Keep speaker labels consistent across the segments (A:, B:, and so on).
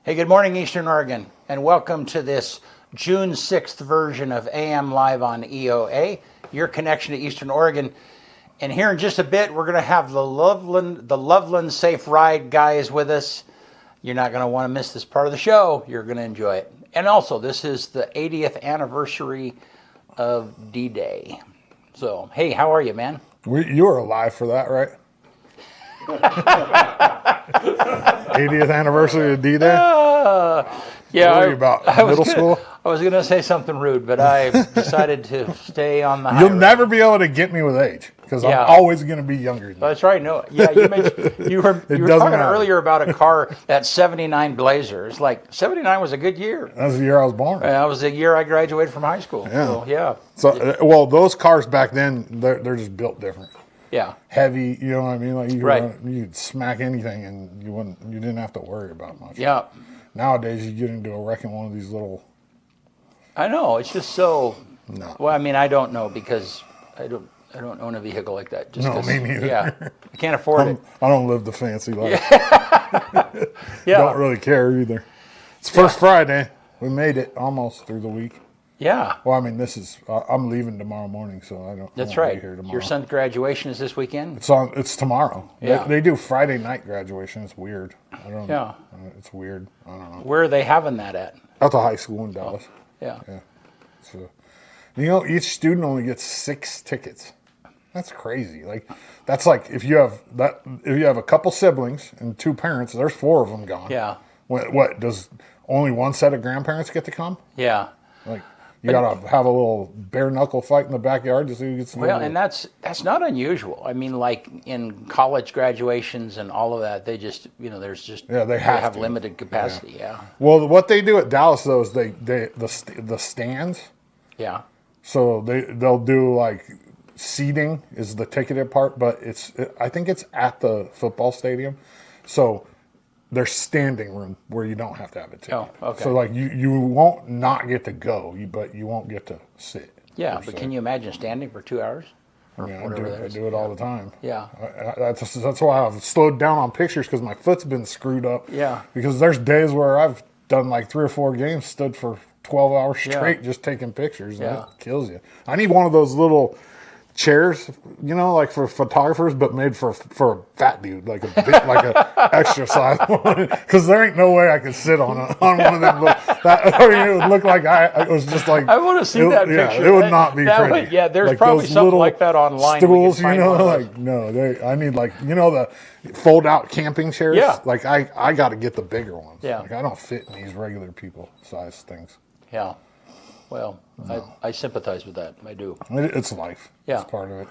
A: Hey, good morning, Eastern Oregon, and welcome to this June 6th version of AM Live on EOA, your connection to Eastern Oregon. And here in just a bit, we're going to have the Loveland Safe Ride guys with us. You're not going to want to miss this part of the show. You're going to enjoy it. And also, this is the 80th anniversary of D-Day. So, hey, how are you, man?
B: You were alive for that, right? 80th anniversary of D-Day?
A: Yeah.
B: What are you about, middle school?
A: I was going to say something rude, but I decided to stay on the high
B: You'll
A: road.
B: never be able to get me with age, because I'm always going to be younger than you.
A: That's right. No, yeah, you were talking earlier about a car, that 79 Blazer. It's like, 79 was a good year.
B: That's the year I was born.
A: That was the year I graduated from high school.
B: Yeah.
A: So, yeah.
B: So, well, those cars back then, they're just built different.
A: Yeah.
B: Heavy, you know what I mean? Like you could smack anything and you didn't have to worry about much.
A: Yeah.
B: Nowadays, you get into a wreck in one of these little...
A: I know. It's just so...
B: No.
A: Well, I mean, I don't know because I don't own a vehicle like that. Just
B: no, me neither.
A: Yeah. I can't afford it.
B: I don't live the fancy life.
A: Yeah.
B: Don't really care either. It's first Friday. We made it almost through the week.
A: Yeah.
B: Well, I mean, I'm leaving tomorrow morning, so I don't.
A: That's
B: I won't
A: right.
B: Be here tomorrow.
A: Your son's graduation is this weekend?
B: It's tomorrow.
A: Yeah.
B: They do Friday night graduation. It's weird.
A: Yeah.
B: It's weird. I don't know.
A: Where are they having that at?
B: At the high school in Dallas.
A: Yeah.
B: Yeah. So, each student only gets 6 tickets. That's crazy. Like, that's like if you have a couple siblings and 2 parents, there's 4 of them gone.
A: Yeah.
B: What does only one set of grandparents get to come?
A: Yeah.
B: Like. You got to have a little bare knuckle fight in the backyard to see who gets.
A: Well, and that's not unusual. I mean, like in college graduations and all of that, they just there's just
B: they have
A: limited capacity. Yeah.
B: Well, what they do at Dallas though is the stands.
A: Yeah.
B: So they'll do like seating is the ticketed part, but I think it's at the football stadium, so. There's standing room where you don't have to have a ticket.
A: Oh, okay.
B: So like you won't not get to go, but you won't get to sit.
A: Yeah, but can you imagine standing for 2 hours?
B: I do it all the time.
A: Yeah.
B: That's why I've slowed down on pictures because my foot's been screwed up.
A: Yeah.
B: Because there's days where I've done like 3 or 4 games, stood for 12 hours straight just taking pictures. And that kills you. I need one of those little chairs, like for photographers, but made for a fat dude, like a extra size one. Because there ain't no way I could sit on one of them. It would look like it was just like.
A: I want to see that picture.
B: Yeah, it would not be pretty.
A: There's
B: like
A: probably something like that online.
B: Stools, I need the fold out camping chairs.
A: Yeah.
B: Like I got to get the bigger ones.
A: Yeah.
B: Like I don't fit in these regular people size things.
A: Yeah. Well, no. I sympathize with that. I do.
B: It's life.
A: Yeah.
B: It's part of it.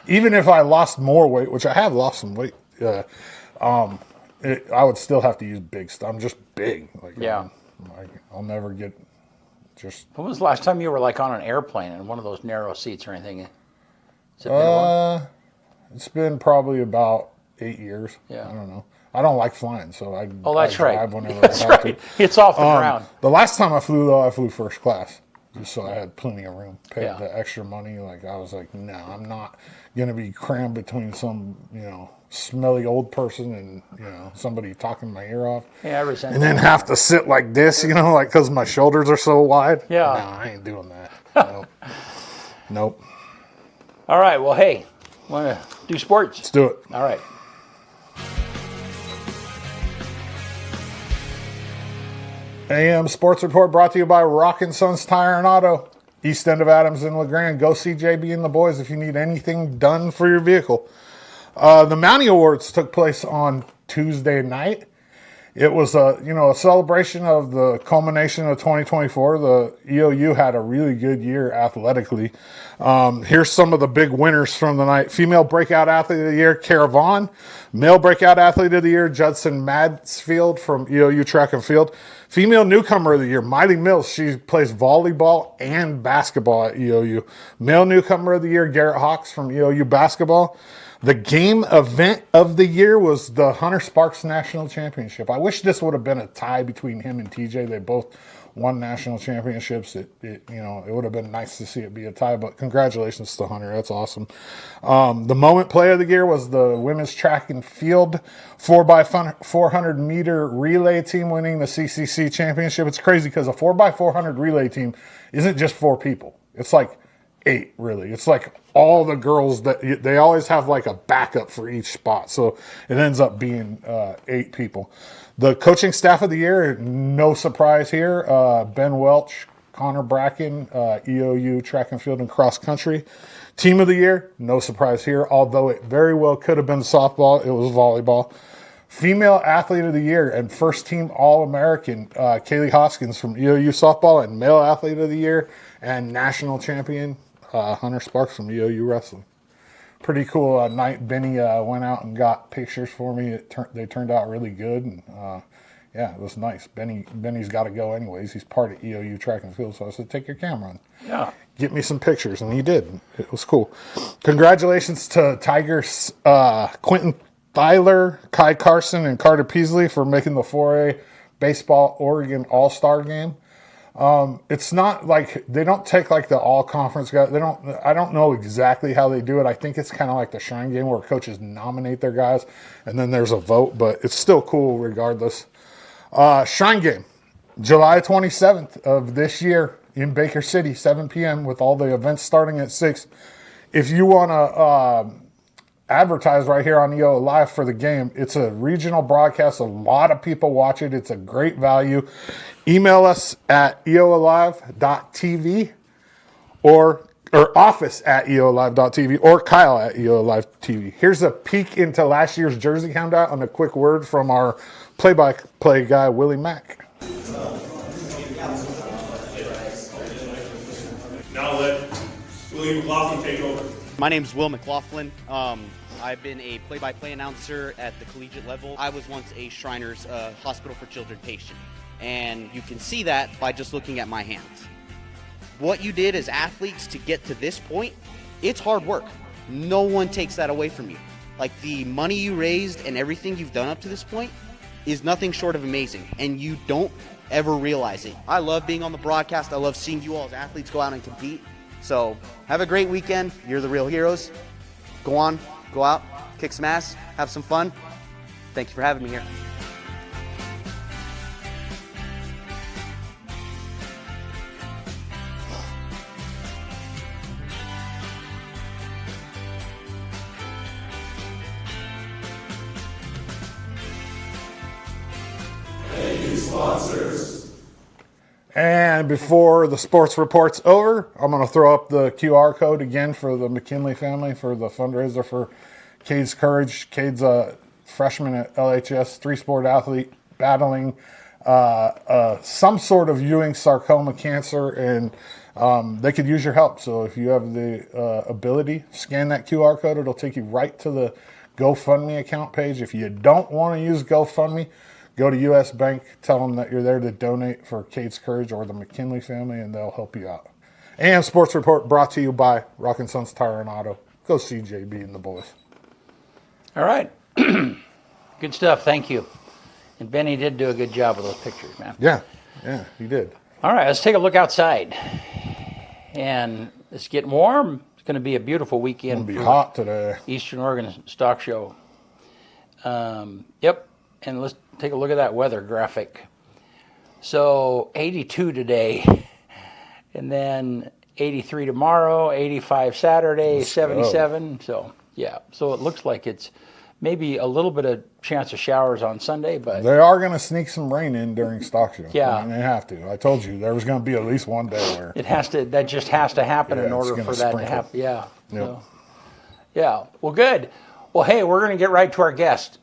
B: Even if I lost more weight, which I have lost some weight, I would still have to use big stuff. I'm just big. I'll never get just...
A: When was the last time you were like on an airplane in one of those narrow seats or anything? Has it been a while?
B: It's been probably about 8 years.
A: Yeah.
B: I don't know. I don't like flying, so I
A: that's
B: drive
A: right.
B: whenever
A: That's
B: I have
A: right.
B: to.
A: It's off the ground.
B: The last time I flew, though, I flew first class. Just so I had plenty of room. Paid the extra money. Like I was like, no, I'm not gonna be crammed between some, smelly old person and somebody talking my ear off.
A: Yeah, I resent
B: and
A: that.
B: then have to sit like this, like because my shoulders are so wide.
A: Yeah.
B: No, I ain't doing that. Nope.
A: All right. Well, hey, want to do sports?
B: Let's do it.
A: All right.
B: AM Sports Report brought to you by Rockin' Sons Tire and Auto. East end of Adams and LeGrand. Go see JB and the boys if you need anything done for your vehicle. The Mountie Awards took place on Tuesday night. It was a celebration of the culmination of 2024. The EOU had a really good year athletically. Here's some of the big winners from the night. Female Breakout Athlete of the Year, Cara Vaughn. Male Breakout Athlete of the Year, Judson Madsfield from EOU Track and Field. Female Newcomer of the Year, Miley Mills. She plays volleyball and basketball at EOU. Male Newcomer of the Year, Garrett Hawks from EOU Basketball. The game event of the year was the Hunter Sparks National Championship. I wish this would have been a tie between him and TJ. They both won national championships. It would have been nice to see it be a tie, but congratulations to Hunter. That's awesome. The moment play of the year was the women's track and field 4x400 meter relay team winning the CCC championship. It's crazy because a 4x400 relay team isn't just 4 people. It's like 8, really. It's like all the girls that they always have like a backup for each spot. So it ends up being 8 people. The coaching staff of the year, no surprise here. Ben Welch, Connor Bracken, EOU track and field and cross country. Team of the year, no surprise here. Although it very well could have been softball, it was volleyball. Female athlete of the year and first team All-American, Kaylee Hoskins from EOU softball, and male athlete of the year and national champion, Hunter Sparks from EOU wrestling. Pretty cool night. Benny went out and got pictures for me. They turned out really good, and yeah, it was nice. Benny's got to go anyways. He's part of EOU track and field, so I said, take your camera and get me some pictures, and he did. It was cool. Congratulations to Tigers, Quentin Thyler, Kai Carson, and Carter Peasley for making the 4A baseball Oregon All-Star game. It's not like they don't take like the all conference guys. I don't know exactly how they do it. I think it's kind of like the Shrine game where coaches nominate their guys and then there's a vote, but it's still cool regardless. Shrine game, July 27th of this year in Baker City, 7 p.m. with all the events starting at 6. If you want to, advertise right here on EOA Live for the game. It's a regional broadcast. A lot of people watch it. It's a great value. Email us at eoalive.tv or office at eoalive.tv or Kyle at eoalive.tv. Here's a peek into last year's jersey handout and a quick word from our play-by-play guy, Willie Mack.
C: Now let William McLaughlin take over.
D: My name is Will McLaughlin. I've been a play-by-play announcer at the collegiate level. I was once a Shriners Hospital for Children patient, and you can see that by just looking at my hands. What you did as athletes to get to this point, it's hard work. No one takes that away from you. Like, the money you raised and everything you've done up to this point is nothing short of amazing, and you don't ever realize it. I love being on the broadcast. I love seeing you all as athletes go out and compete. So have a great weekend. You're the real heroes. Go on, go out, kick some ass, have some fun. Thank you for having me here.
C: Thank you, sponsors.
B: And before the sports report's over, I'm going to throw up the QR code again for the McKinley family for the fundraiser for Cade's Courage. Cade's a freshman at LHS, 3-sport athlete battling some sort of Ewing sarcoma cancer, and they could use your help. So if you have the ability, scan that QR code. It'll take you right to the GoFundMe account page. If you don't want to use GoFundMe, go to U.S. Bank, tell them that you're there to donate for Cade's Courage or the McKinley family, and they'll help you out. And Sports Report brought to you by Rockin' Sons Tire and Auto. Go see JB and the boys.
A: All right. Good stuff. Thank you. And Benny did do a good job with those pictures, man.
B: Yeah, he did.
A: All right, let's take a look outside. And it's getting warm. It's going to be a beautiful weekend.
B: It's going to be hot today.
A: Eastern Oregon Stock Show. Yep. And let's take a look at that weather graphic. So 82 today, and then 83 tomorrow, 85 Saturday, 77. So yeah, so it looks like it's maybe a little bit of chance of showers on Sunday, but
B: they are going to sneak some rain in during Stock Show.
A: Yeah,
B: I mean, they have to. I told you there was going to be at least one day where
A: it has to. That just has to happen in order for that to happen. Yeah.
B: Yep.
A: So, yeah. Well, good. Well, hey, we're going to get right to our guest.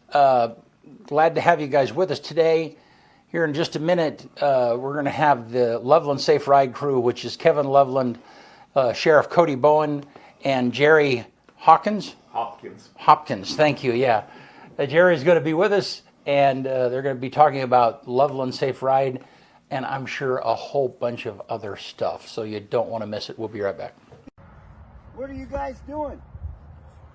A: glad to have you guys with us today. Here in just a minute, we're going to have the Loveland Safe Ride crew, which is Kevin Loveland, Sheriff Cody Bowen, and Jerry Hopkins. Hopkins, thank you, yeah. Jerry's going to be with us, and they're going to be talking about Loveland Safe Ride, and I'm sure a whole bunch of other stuff, so you don't want to miss it. We'll be right back.
E: What are you guys doing?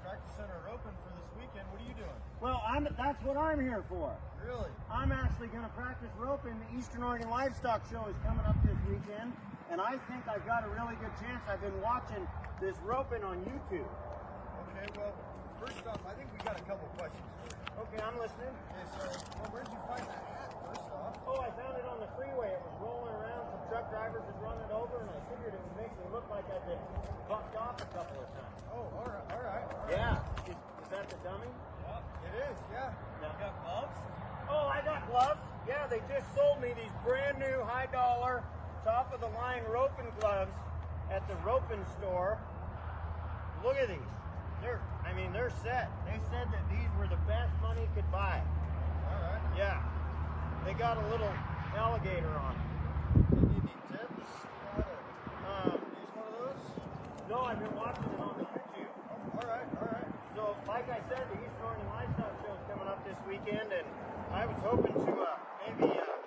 F: Practicing our roping for this weekend. What are you doing?
E: Well, that's what I'm here for.
F: Really?
E: I'm actually going to practice roping. The Eastern Oregon Livestock Show is coming up this weekend, and I think I've got a really good chance. I've been watching this roping on YouTube.
F: Okay, well, first off, I think we got a couple questions for you.
E: Okay, I'm listening.
F: Okay, so, well, where'd you find that hat, first off?
E: Oh, I found it on the freeway. It was rolling around. Some truck drivers had run it over, and I figured it would make me look like I'd been bucked off a couple of times.
F: Oh, all right.
E: Yeah. Is that the dummy?
F: Yeah, it is, yeah.
E: Yeah.
F: You got gloves?
E: Oh, I got gloves. Yeah, they just sold me these brand new high dollar, top of the line roping gloves at the roping store. Look at these. They're set. They said that these were the best money could buy.
F: All right.
E: Yeah. They got a little alligator on them.
F: You need any tips? You know how to use one of those?
E: No, I've been watching it on the YouTube.
F: Oh, all right.
E: So, like I said, the Eastern Oregon Livestock Show is coming up this weekend, and I was hoping to maybe intro.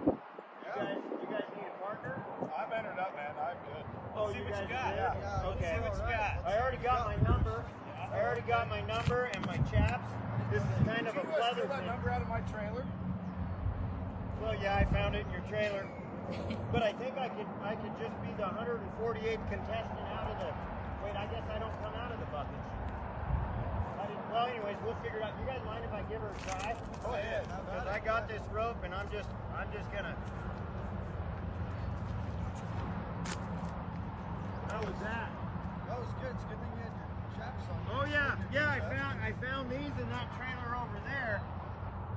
E: You guys need a partner?
F: I'm entered up, man. I'm good.
E: Oh, you guys
F: got.
E: did?
F: Yeah.
E: Okay.
F: See what you got.
E: I already got my number. I already got my number and my chaps. This is kind of a
F: Did you
E: pleather
F: steal that
E: thing.
F: number out of my trailer?
E: Well, yeah, I found it in your trailer. But I think I could just be the 148th contestant out of the. Wait, I guess I don't come out of the bucket. Well, anyways, we'll figure it out. You guys mind if I give her a try?
F: Go ahead.
E: Because I got this rope, and I'm just gonna. How was that?
F: That was good. It's a good thing you had your chaps on.
E: Oh yeah. I found these in that trailer over there.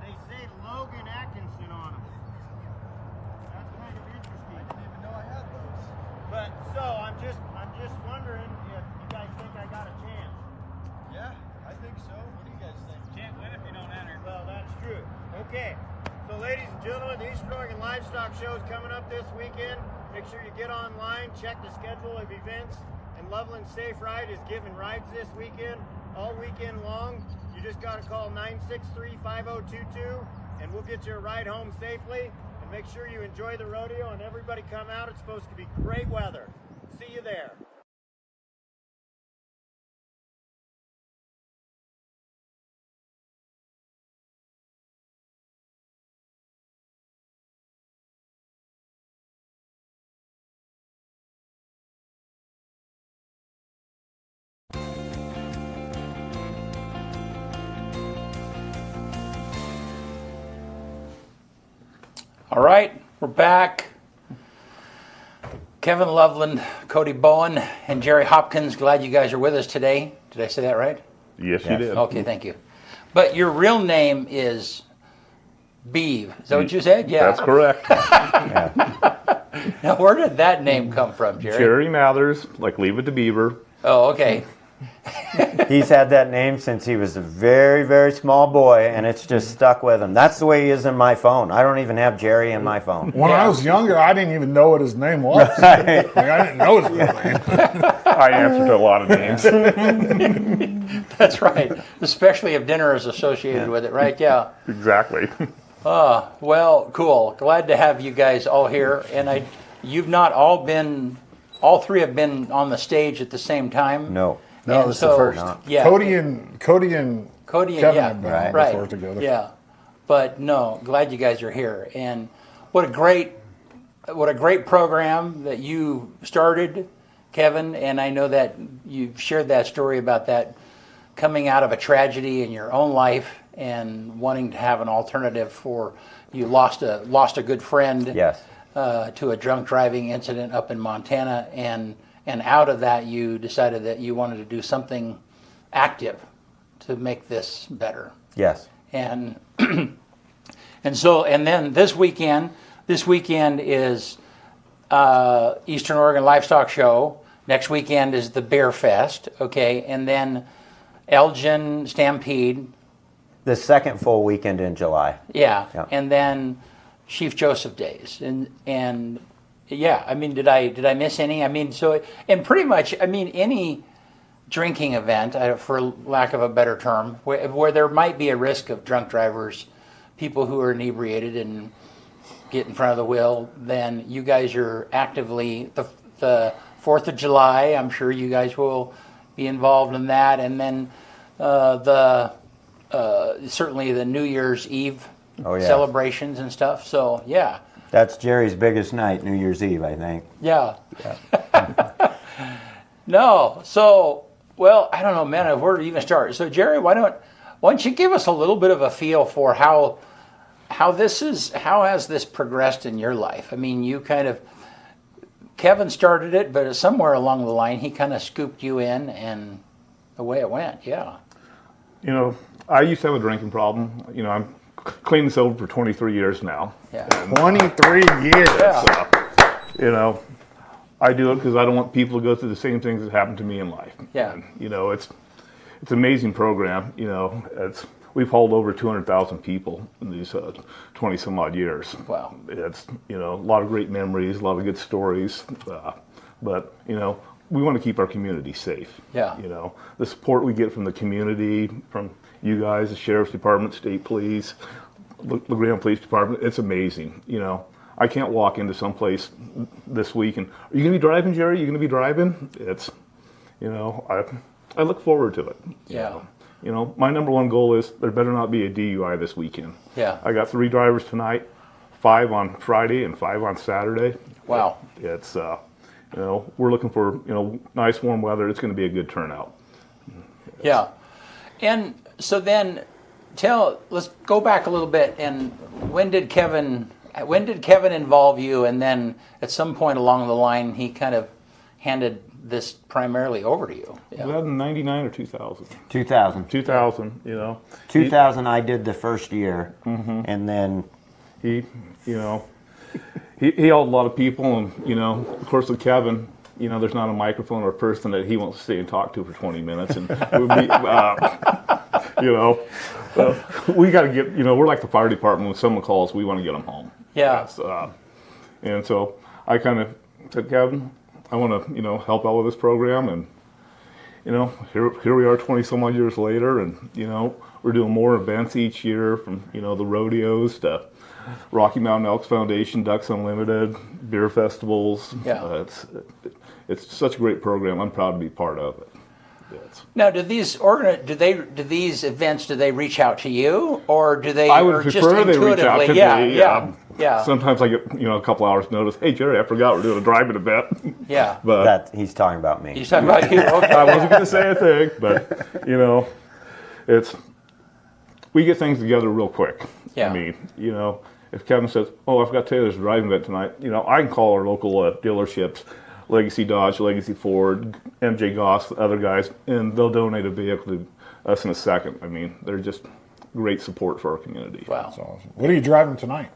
E: They say Logan Atkinson on them. That's kind of interesting.
F: I didn't even know I had those.
E: But so I'm just wondering if you guys think I got a chance.
F: Yeah, I think so. What do you guys think?
E: Can't win if you don't enter. Well, that's true. Okay. So ladies and gentlemen, the Eastern Oregon Livestock Show is coming up this weekend. Make sure you get online, check the schedule of events. And Loveland Safe Ride is giving rides this weekend, all weekend long. You just got to call 963-5022 and we'll get you a ride home safely. And make sure you enjoy the rodeo and everybody come out. It's supposed to be great weather. See you there.
A: All right, we're back. Kevin Loveland, Cody Bowen, and Jerry Hopkins. Glad you guys are with us today. Did I say that right?
G: Yes, you did.
A: Okay, thank you. But your real name is Beeve. Is that what you said? Yeah.
G: That's correct.
A: Now, where did that name come from, Jerry?
G: Jerry Mathers, like Leave It to Beaver.
A: Oh, okay.
H: He's had that name since he was a very, very small boy, and it's just stuck with him. That's the way he is in my phone. I don't even have Jerry in my phone.
B: When I was younger, I didn't even know what his name was. Like, I didn't know his real name.
G: I answer to a lot of names.
A: That's right. Especially if dinner is associated with it, right? Yeah.
G: Exactly.
A: Well, cool. Glad to have you guys all here. And you've not all been, all three have been on the stage at the same time.
H: No.
B: No,
A: And
B: it was
A: so,
B: the first.
A: Yeah.
B: Cody and Kevin
A: yeah,
B: have been on before together.
A: Yeah, but no, glad you guys are here, and what a great program that you started, Kevin. And I know that you've shared that story about that coming out of a tragedy in your own life and wanting to have an alternative for you lost a good friend.
H: Yes.
A: To a drunk driving incident up in Montana, and out of that you decided that you wanted to do something active to make this better.
H: Yes.
A: And then this weekend is Eastern Oregon Livestock Show. Next weekend is the Bear Fest, okay, and then Elgin Stampede
H: The second full weekend in July.
A: Yeah.
H: Yeah.
A: And then Chief Joseph Days. And yeah, I mean, did I miss any? I mean, so, and pretty much, I mean, any drinking event, for lack of a better term, where there might be a risk of drunk drivers, people who are inebriated and get in front of the wheel, then you guys are actively, the 4th of July, I'm sure you guys will be involved in that. And then certainly the New Year's Eve celebrations and stuff. So, yeah.
H: That's Jerry's biggest night, New Year's Eve, I think.
A: Yeah. No. So, well, I don't know, man, where to even start. So, Jerry, why don't you give us a little bit of a feel for how how has this progressed in your life? I mean, you kind of, Kevin started it, but somewhere along the line, he kind of scooped you in, and away it went. Yeah.
G: You know, I used to have a drinking problem. You know, I'm clean and sober for 23 years now.
A: Yeah.
B: 23 years.
A: Yeah.
G: You know, I do it because I don't want people to go through the same things that happened to me in life.
A: Yeah.
G: And, you know, it's an amazing program. You know, we've hauled over 200,000 people in these 20 some odd years.
A: Wow.
G: It's, you know, a lot of great memories, a lot of good stories. But, you know, we want to keep our community safe.
A: Yeah.
G: You know, the support we get from the community, from you guys, the Sheriff's Department, State Police, LaGrande Police Department, it's amazing. You know, I can't walk into some place this week and, are you going to be driving, Jerry? Are you going to be driving? It's, you know, I look forward to it.
A: Yeah.
G: You know, my number one goal is there better not be a DUI this weekend.
A: Yeah.
G: I got 3 drivers tonight, 5 on Friday and 5 on Saturday.
A: Wow.
G: It's, you know, we're looking for, you know, nice warm weather. It's going to be a good turnout.
A: Yeah. And so then let's go back a little bit. And when did Kevin involve you? And then at some point along the line, he kind of handed this primarily over to you. Yeah.
G: Was that in 99 or 2000?
H: 2000.
G: 2000, you know.
H: 2000 I did the first year, and then
G: He, you know, he held a lot of people, and, you know, of course with Kevin, you know, there's not a microphone or a person that he wants to stay and talk to for 20 minutes. And, you know, we got to get, you know, we're like the fire department. When someone calls, we want to get them home.
A: Yeah.
G: And so I kind of said, Kevin, I want to, you know, help out with this program. And, you know, here we are 20 some odd years later. And, you know, we're doing more events each year, from, you know, the rodeos to Rocky Mountain Elks Foundation, Ducks Unlimited, beer festivals.
A: Yeah.
G: It's such a great program. I'm proud to be part of it. Yes.
A: Now, do these events reach out to you, or do they?
G: I would
A: or just
G: prefer they reach out to
A: intuitively?
G: me.
A: Yeah.
G: Sometimes I get, you know, a couple hours notice. Hey, Jerry, I forgot we're doing a driving event.
A: Yeah.
G: But
H: that he's talking about me.
A: He's talking about you. Okay.
G: I wasn't going to say a thing, but, you know, we get things together real quick.
A: Yeah.
G: I mean, you know, if Kevin says, oh, I forgot to tell you there's a driving event tonight, you know, I can call our local dealerships, Legacy Dodge, Legacy Ford, MJ Goss, the other guys, and they'll donate a vehicle to us in a second. I mean, they're just great support for our community.
A: Wow.
B: That's awesome. What are you driving tonight?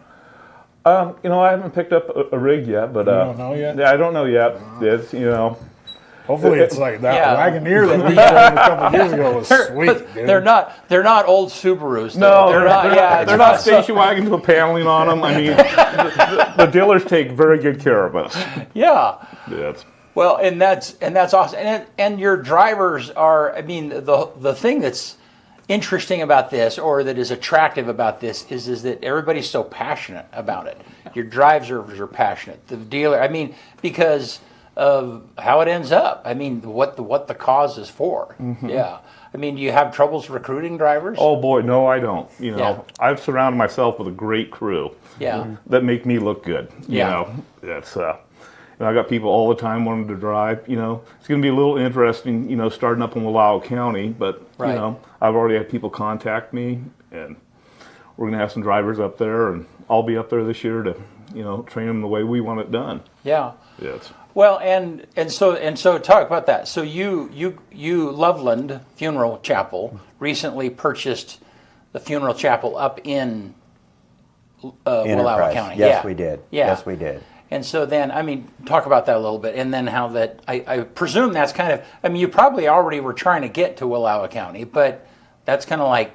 G: You know, I haven't picked up a rig yet, but
B: You don't know yet?
G: Yeah, I don't know yet. It's, you know,
B: Hopefully it's like that
A: Yeah.
B: Wagoneer that we drove a couple of years ago was sweet, dude.
A: They're not old Subarus.
G: no,
A: they're not. Yeah,
G: they're not station wagons with paneling on them. I mean, the dealers take very good care of us.
A: Yeah.
G: Yes.
A: Well, and that's awesome. And your drivers are. I mean, the thing that's interesting about this, or that is attractive about this, is that everybody's so passionate about it. Your drivers are passionate. The dealer. I mean, because of how it ends up. I mean, what the cause is for. Yeah. I mean, do you have troubles recruiting drivers?
G: Oh boy, no, I don't. You know,
A: Yeah.
G: I've surrounded myself with a great crew.
A: Yeah.
G: That make me look good. You
A: Yeah.
G: know, that's. I got people all the time wanting to drive. You know, it's going to be a little interesting. You know, starting up in Wallowa County, but
A: Right.
G: you know, I've already had people contact me, and we're going to have some drivers up there, and I'll be up there this year to, you know, train them the way we want it done.
A: Yeah.
G: Yes.
A: Well, and so talk about that. So you Loveland Funeral Chapel recently purchased the funeral chapel up in Wallowa
H: Enterprise.
A: County.
H: Yes,
A: Yeah.
H: we did.
A: Yeah.
H: Yes, we did.
A: And so then, I mean, talk about that a little bit, and then how that, I presume that's kind of, I mean, you probably already were trying to get to Wallowa County, but that's kind of like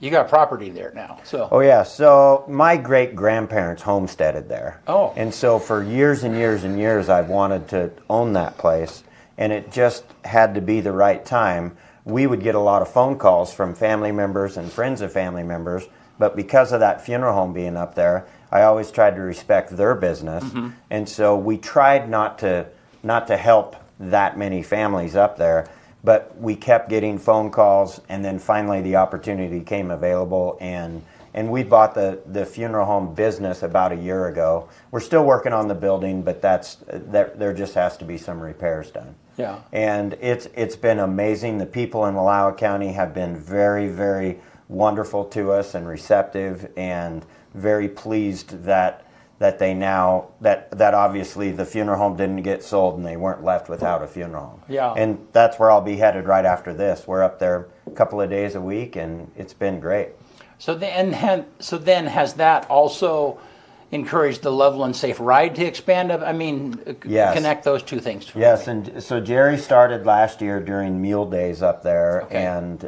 A: You got property there now, so.
H: Oh yeah, so my great grandparents homesteaded there.
A: Oh.
H: And so for years and years and years I've wanted to own that place, and it just had to be the right time. We would get a lot of phone calls from family members and friends of family members, but because of that funeral home being up there, I always tried to respect their business. And so we tried not to help that many families up there, but we kept getting phone calls, and then finally the opportunity came available, and we bought the funeral home business about a year ago. We're still working on the building, but there just has to be some repairs done.
A: Yeah.
H: And it's been amazing. The people in Wallowa County have been very, very wonderful to us and receptive, and very pleased that they now that obviously the funeral home didn't get sold and they weren't left without a funeral home.
A: Yeah.
H: And that's where I'll be headed right after this. We're up there a couple of days a week, and it's been great.
A: So then has that also encouraged the Loveland Safe Ride to expand? I mean,
H: Yes.
A: connect those two things. For
H: Yes,
A: me.
H: and so Jerry started last year during Mule Days up there,
A: Okay.
H: and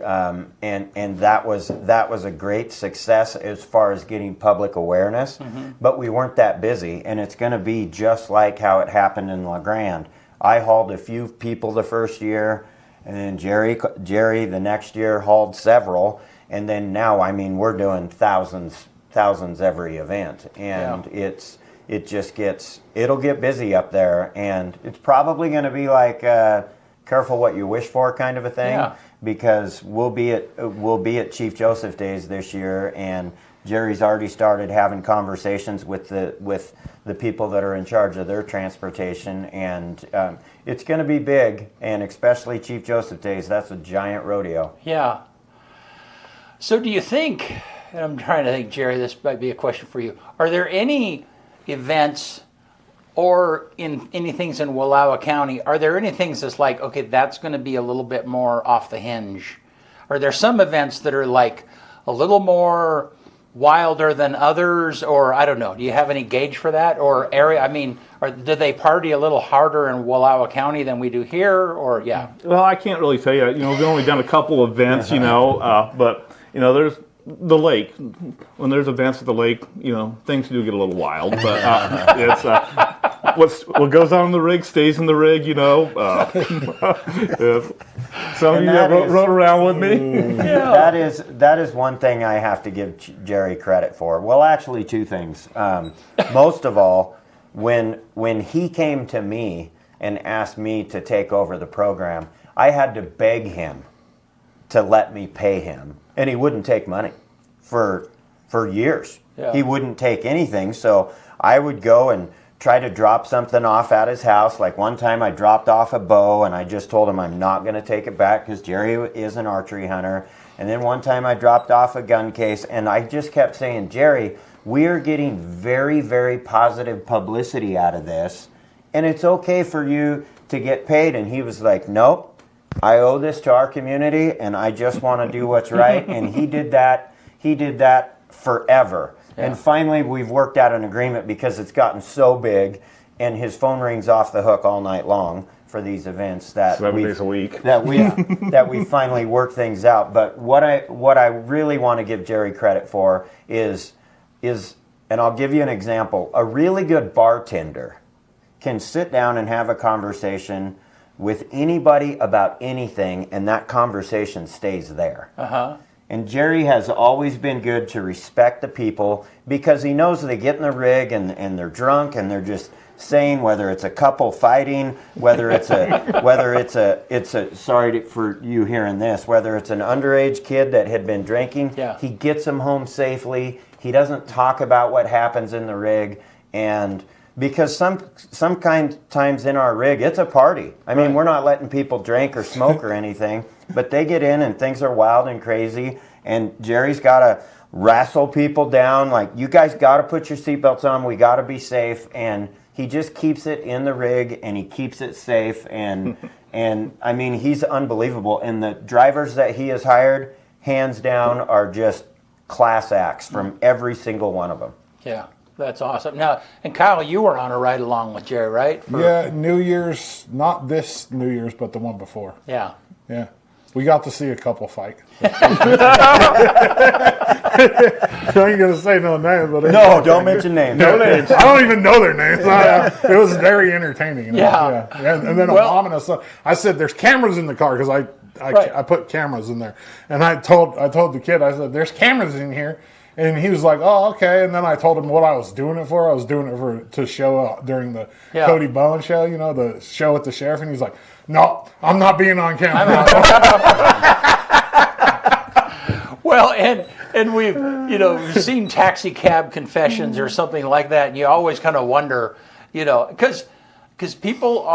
H: that was a great success as far as getting public awareness. But we weren't that busy, and it's going to be just like how it happened in La Grande. I hauled a few people the first year, and then Jerry the next year hauled several, and then now we're doing thousands every event, and it'll get busy up there, and it's probably going to be like careful what you wish for kind of a thing.
A: Yeah.
H: Because we'll be at Chief Joseph Days this year, and Jerry's already started having conversations with the people that are in charge of their transportation, and it's going to be big, and especially Chief Joseph Days. That's a giant rodeo.
A: Yeah. So do you think, and I'm trying to think, Jerry, this might be a question for you, are there any events or in any things in Wallowa County, are there any things that's like, okay, that's going to be a little bit more off the hinge? Are there some events that are like a little more wilder than others, or I don't know, do you have any gauge for that? Or area, do they party a little harder in Wallowa County than we do here, or yeah?
G: Well, I can't really tell you. We've only done a couple events, but there's the lake. When there's events at the lake, things do get a little wild. But it's what goes on in the rig stays in the rig. Some of you that rode around with me.
H: Yeah. That is one thing I have to give Jerry credit for. Well, actually, two things. Most of all, when he came to me and asked me to take over the program, I had to beg him to let me pay him, and he wouldn't take money for years.
A: Yeah.
H: He wouldn't take anything, so I would go and try to drop something off at his house. Like one time I dropped off a bow, and I just told him I'm not going to take it back because Jerry is an archery hunter. And then one time I dropped off a gun case, and I just kept saying, Jerry, we are getting very, very positive publicity out of this, and it's okay for you to get paid. And he was like, nope, I owe this to our community, and I just want to do what's right. And he did that forever.
A: Yeah.
H: And finally, we've worked out an agreement because it's gotten so big, and his phone rings off the hook all night long for these events that
G: 7 days a week.
H: that we finally work things out. But what I really want to give Jerry credit for is, and I'll give you an example. A really good bartender can sit down and have a conversation with anybody about anything, and that conversation stays there. And Jerry has always been good to respect the people, because he knows they get in the rig and they're drunk and they're just saying, whether it's a couple fighting, whether it's a sorry for you hearing this, whether it's an underage kid that had been drinking,
A: Yeah.
H: he gets them home safely. He doesn't talk about what happens in the rig, and because sometimes in our rig it's a party. We're not letting people drink or smoke or anything, but they get in and things are wild and crazy, and Jerry's got to wrestle people down, like, you guys got to put your seatbelts on, we got to be safe, and he just keeps it in the rig and he keeps it safe, and he's unbelievable. And the drivers that he has hired, hands down, are just class acts from every single one of them.
A: Yeah, that's awesome. Now, and Kyle, you were on a ride along with Jerry, right?
B: Yeah, New Year's, not this New Year's, but the one before.
A: Yeah.
B: Yeah. We got to see a couple fight. I ain't gonna say no names, but
H: No, don't mention names.
B: no names. I don't even know their names. It was very entertaining.
A: Yeah.
B: And then a mom and a son. I said, "There's cameras in the car," because I put cameras in there, and I told the kid, I said, "There's cameras in here." And he was like, "Oh, okay." And then I told him what I was doing it for. I was doing it to show during the Cody Bowen show, the show with the sheriff. And he's like, "No, I'm not being on camera."
A: Well, and we've seen taxi cab confessions or something like that, and you always kind of wonder, because people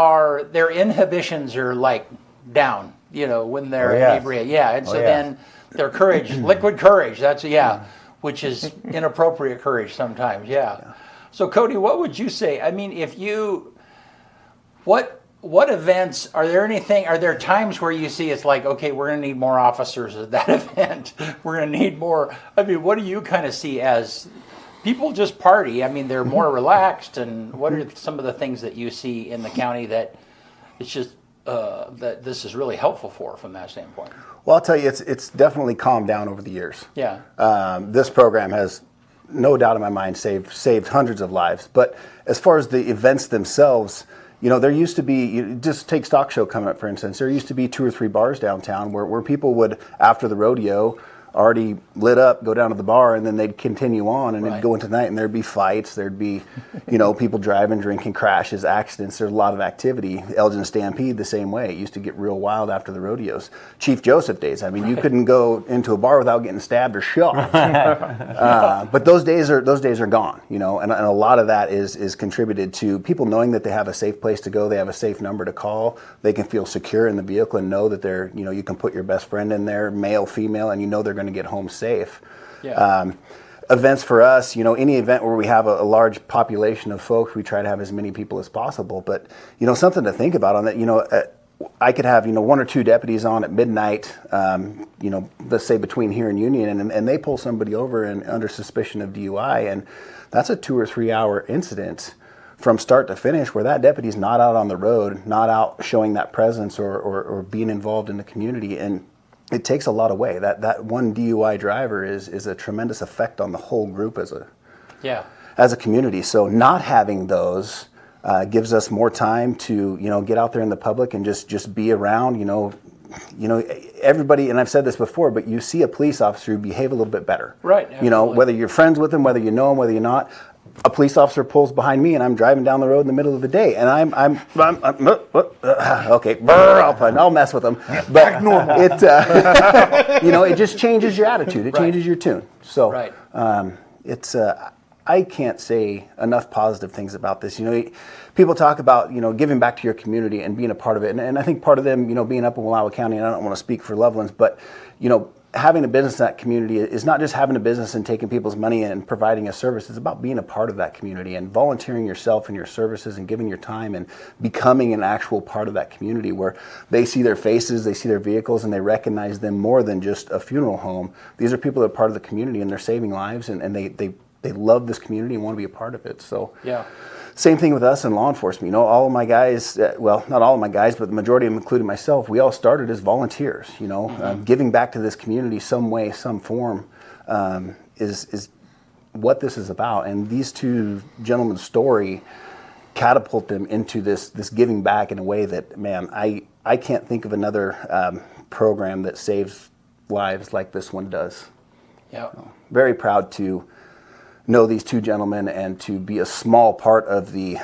A: their inhibitions are like down, when they're inebriated. Yeah, and so then their courage, liquid courage, that's which is inappropriate courage sometimes. Yeah. So Cody, what would you say? I mean, what events are there times where you see it's like, okay, we're going to need more officers at that event. We're going to need more. I mean, what do you kind of see as people just party? I mean, they're more relaxed, and what are some of the things that you see in the county that it's just that this is really helpful from that standpoint?
F: Well, I'll tell you, it's definitely calmed down over the years.
A: Yeah.
F: This program has, no doubt in my mind, saved hundreds of lives. But as far as the events themselves, there used to be, just take Stock Show coming up, for instance, there used to be 2 or 3 bars downtown where people would, after the rodeo, already lit up, go down to the bar, and then they'd continue on, and it'd go into the night, and there'd be fights, there'd be, people driving, drinking, crashes, accidents. There's a lot of activity. Elgin Stampede the same way. It used to get real wild after the rodeos. Chief Joseph days. I mean, you couldn't go into a bar without getting stabbed or shot. But those days are gone. And a lot of that is contributed to people knowing that they have a safe place to go, they have a safe number to call, they can feel secure in the vehicle and know that they're, you can put your best friend in there, male, female, and they're going to get home safe.
A: Yeah.
F: Events for us, any event where we have a large population of folks, we try to have as many people as possible. But, something to think about on that, I could have, 1 or 2 deputies on at midnight, let's say between here and Union, and they pull somebody over under suspicion of DUI, and that's a 2 or 3 hour incident from start to finish where that deputy's not out on the road, not out showing that presence or being involved in the community. And it takes a lot away. That one DUI driver is a tremendous effect on the whole group as a community. So not having those gives us more time to get out there in the public and just be around. Everybody, and I've said this before, but you see a police officer behave a little bit better.
A: Right. Absolutely.
F: Whether you're friends with them, whether you know them, whether you're not. A police officer pulls behind me, and I'm driving down the road in the middle of the day, and I'm okay. I'll mess with them, but it just changes your attitude. It changes your tune. So it's I can't say enough positive things about this. People talk about giving back to your community and being a part of it, and I think part of them being up in Wallowa County, and I don't want to speak for Loveland, but having a business in that community is not just having a business and taking people's money and providing a service. It's about being a part of that community and volunteering yourself and your services and giving your time and becoming an actual part of that community where they see their faces, they see their vehicles, and they recognize them more than just a funeral home. These are people that are part of the community, and they're saving lives, and they love this community and want to be a part of it. So same thing with us in law enforcement. All of my guys, well, not all of my guys, but the majority of them, including myself, we all started as volunteers. Giving back to this community some way, some form, is what this is about. And these 2 gentlemen's story catapult them into this giving back in a way that, man, I can't think of another program that saves lives like this one does.
A: Yeah.
F: Very proud to know these 2 gentlemen and to be a small part of the,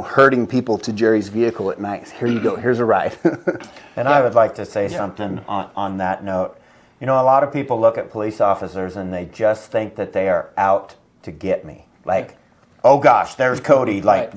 F: herding people to Jerry's vehicle at night. Here you go. Here's a ride.
H: And I would like to say something on that note. A lot of people look at police officers and they just think that they are out to get me. Like, oh gosh, there's Cody. Like,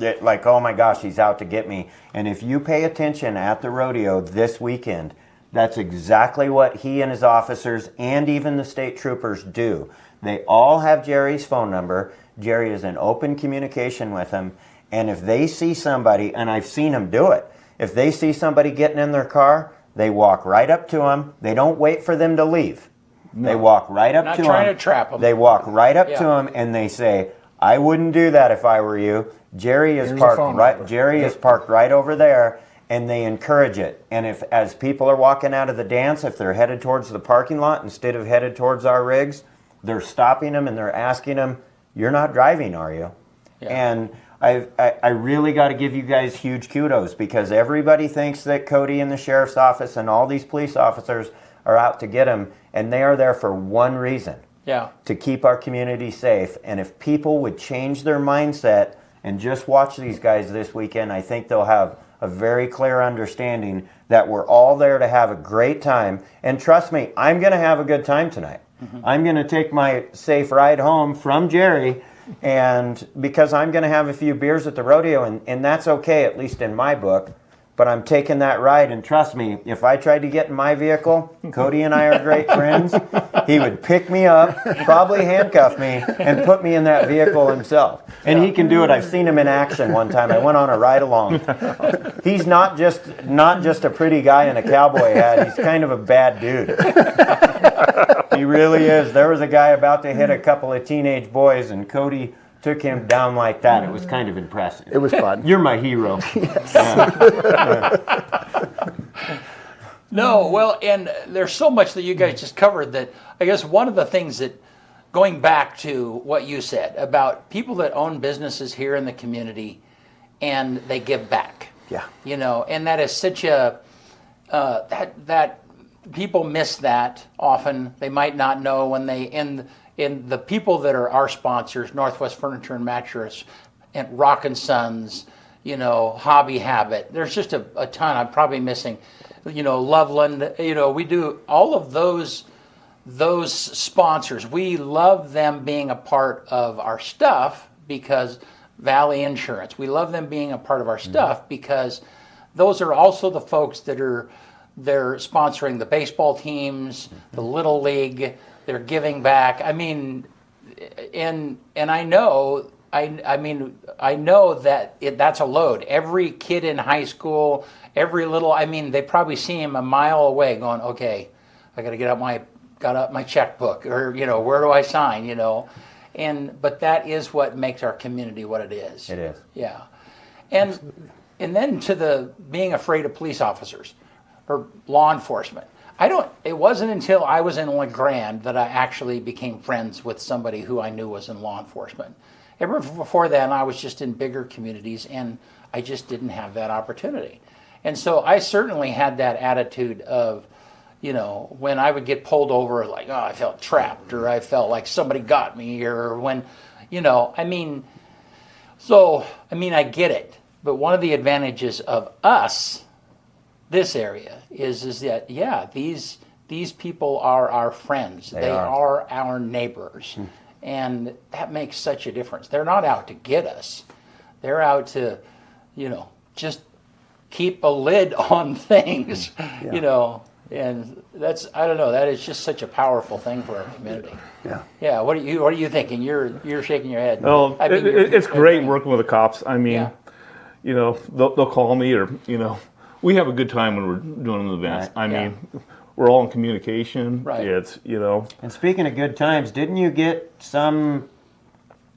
H: oh my gosh, he's out to get me. And if you pay attention at the rodeo this weekend, that's exactly what he and his officers and even the state troopers do. They all have Jerry's phone number. Jerry is in open communication with them. And if they see somebody, and I've seen them do it, if they see somebody getting in their car, they walk right up to them. They don't wait for them to leave. No. They walk right up to them.
A: Not trying to trap them.
H: They walk right up to them and they say, I wouldn't do that if I were you. Jerry is parked right over there. and they encourage it. And if, as people are walking out of the dance, if they're headed towards the parking lot instead of headed towards our rigs, they're stopping them and they're asking them, "You're not driving, are you?" Yeah. And I really got to give you guys huge kudos, because everybody thinks that Cody and the sheriff's office and all these police officers are out to get them, and they are there for one reason. Yeah. To keep our community safe. And if people would change their mindset and just watch these guys this weekend, I think they'll have a very clear understanding that we're all there to have a great time. And trust me, I'm going to have a good time tonight. Mm-hmm. I'm going to take my safe ride home from Jerry, and because I'm going to have a few beers at the rodeo, and that's okay, at least in my book. But I'm taking that ride, and trust me, if I tried to get in my vehicle, Cody and I are great friends, he would pick me up, probably handcuff me, and put me in that vehicle himself. And he can do it. I've seen him in action one time. I went on a ride along. He's not just a pretty guy in a cowboy hat. He's kind of a bad dude. He really is. There was a guy about to hit a couple of teenage boys, and Cody took him down like that. It was kind of impressive.
F: It was fun.
H: You're my hero.
A: No, well, and there's so much that you guys just covered that I guess one of the things that, going back to what you said about people that own businesses here in the community and they give back. Yeah. You know, and that is such a, that people miss that often. They might not know when they, in the people that are our sponsors, Northwest Furniture and Mattress, and Rock & Sons, you know, Hobby Habit. There's just a ton. I'm probably missing, you know, Loveland. You know, we do all of those sponsors. We love them being a part of our stuff because Valley Insurance. We love them being a part of our stuff because those are also the folks that they're sponsoring the baseball teams, the Little League. They're giving back. I mean, and I know. I know that that's a load. Every kid in high school, they probably see him a mile away going, okay, I got to get out my checkbook, or, you know, where do I sign, you know? But that is what makes our community what it is.
H: It is.
A: Yeah. And then to the being afraid of police officers or law enforcement. It wasn't until I was in LeGrand that I actually became friends with somebody who I knew was in law enforcement. Ever before then, I was just in bigger communities, and I just didn't have that opportunity. And so I certainly had that attitude of, you know, when I would get pulled over, like, oh, I felt trapped, or I felt like somebody got me, or when, you know, I get it. But one of the advantages of us, this area, is that, yeah, these people are our friends. They are our neighbors. And that makes such a difference. They're not out to get us. They're out to, you know, just keep a lid on things, you know. And that's, I don't know, that is just such a powerful thing for our community. Yeah. Yeah. What are you thinking? You're shaking your head.
G: Well, it's great working with the cops. I mean, you know, they'll call me, or, you know, we have a good time when we're doing the events. Right. I mean, we're all in communication. Right. It's, you know.
H: And speaking of good times, didn't you get some,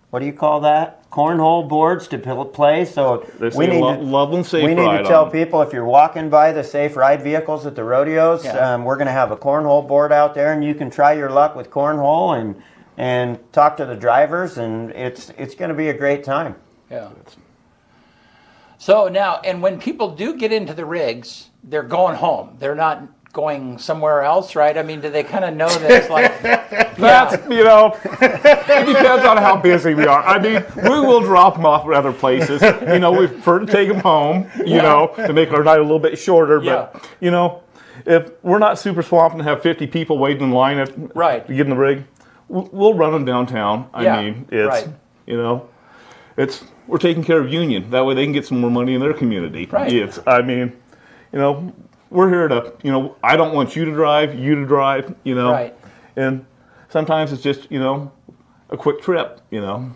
H: what do you call that? Cornhole boards to play? So we need
G: Loveland Safe
H: We need to tell people, if you're walking by the safe ride vehicles at the rodeos, we're going to have a cornhole board out there, and you can try your luck with cornhole and talk to the drivers, and it's going to be a great time.
A: Yeah. So now, and when people do get into the rigs, they're going home. They're not going somewhere else, right? I mean, do they kind of know that it's like...
G: That's, you know, it depends on how busy we are. I mean, we will drop them off at other places. You know, we prefer to take them home, you know, to make our night a little bit shorter. But, you know, if we're not super swamped and have 50 people waiting in line to get in the rig, we'll run them downtown. I mean, it's, you know, we're taking care of Union. That way they can get some more money in their community. Right. I mean, you know, we're here to, you know, I don't want you to drive, you know. Right. And sometimes it's just, you know, a quick trip, you know.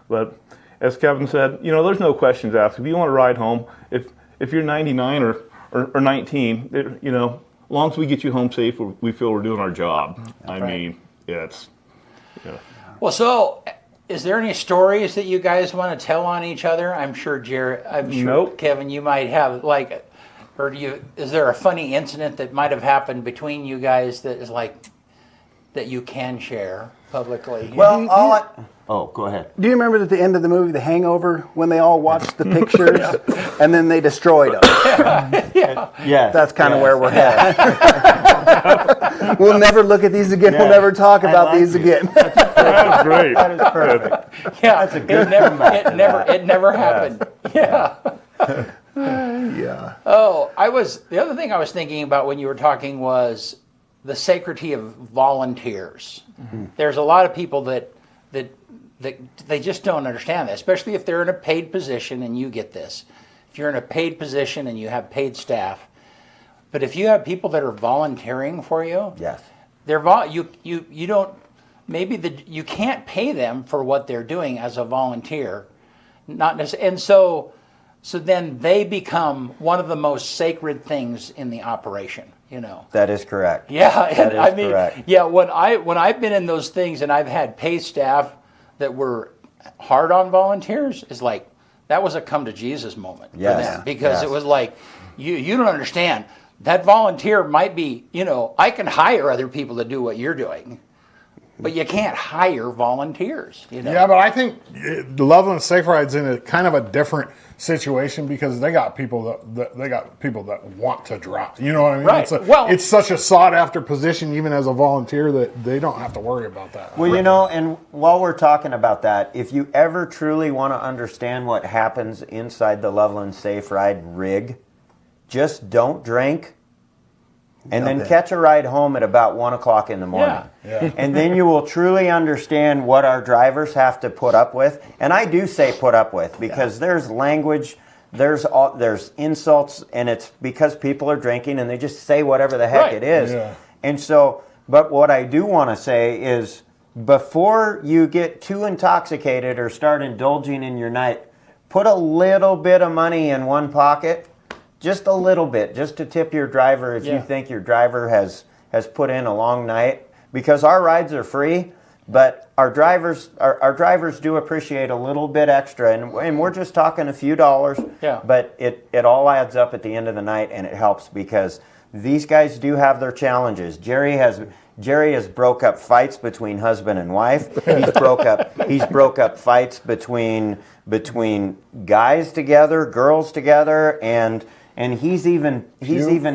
G: But as Kevin said, you know, there's no questions asked. If you want to ride home, if you're 99 or 19, you know, as long as we get you home safe, we feel we're doing our job. I mean, it's, yeah.
A: Well, so Is there any stories that you guys want to tell on each other? I'm sure
H: Nope.
A: Kevin, you might have like, or is there a funny incident that might have happened between you guys that is like, that you can share publicly?
H: Well, go ahead.
F: Do you remember at the end of the movie, The Hangover, when they all watched the pictures and then they destroyed them?
H: Yes.
F: That's kind of where we're at. We'll never look at these again.
H: Yeah.
F: We'll never talk about these again.
G: That's great.
H: That is perfect.
A: Yeah,
H: That's a good
A: it never happened. Yeah.
F: Yeah.
A: Oh, the other thing I was thinking about when you were talking was the sacredity of volunteers. Mm-hmm. There's a lot of people that they just don't understand that, especially if they're in a paid position, and you get this. If you're in a paid position and you have paid staff, but if you have people that are volunteering for you,
H: Yes.
A: you don't, you can't pay them for what they're doing as a volunteer, not necessarily, and so then they become one of the most sacred things in the operation.
H: That is correct.
A: Yeah, and
H: That is correct.
A: yeah, when I've been in those things and I've had paid staff that were hard on volunteers, is like that was a come to Jesus moment for them, because it was like you don't understand. That volunteer might be, I can hire other people to do what you're doing, but you can't hire volunteers.
B: Yeah, but I think Loveland Safe Ride's in a kind of a different situation because they got people that want to drive. You know what I mean?
A: Right.
B: It's such a sought after position, even as a volunteer, that they don't have to worry about that.
H: Well, and while we're talking about that, if you ever truly want to understand what happens inside the Loveland Safe Ride rig, just don't drink and then catch a ride home at about 1 o'clock in the morning.
B: Yeah.
H: And then you will truly understand what our drivers have to put up with. And I do say put up with because there's language, there's insults, and it's because people are drinking and they just say whatever the heck it is.
B: Yeah.
H: And so, but what I do want to say is before you get too intoxicated or start indulging in your night, put a little bit of money in one pocket. Just a little bit, just to tip your driver if you think your driver has put in a long night. Because our rides are free, but our drivers do appreciate a little bit extra, and we're just talking a few dollars.
A: Yeah.
H: But it all adds up at the end of the night, and it helps because these guys do have their challenges. Jerry has broke up fights between husband and wife. He's broke up fights between guys together, girls together, and he's even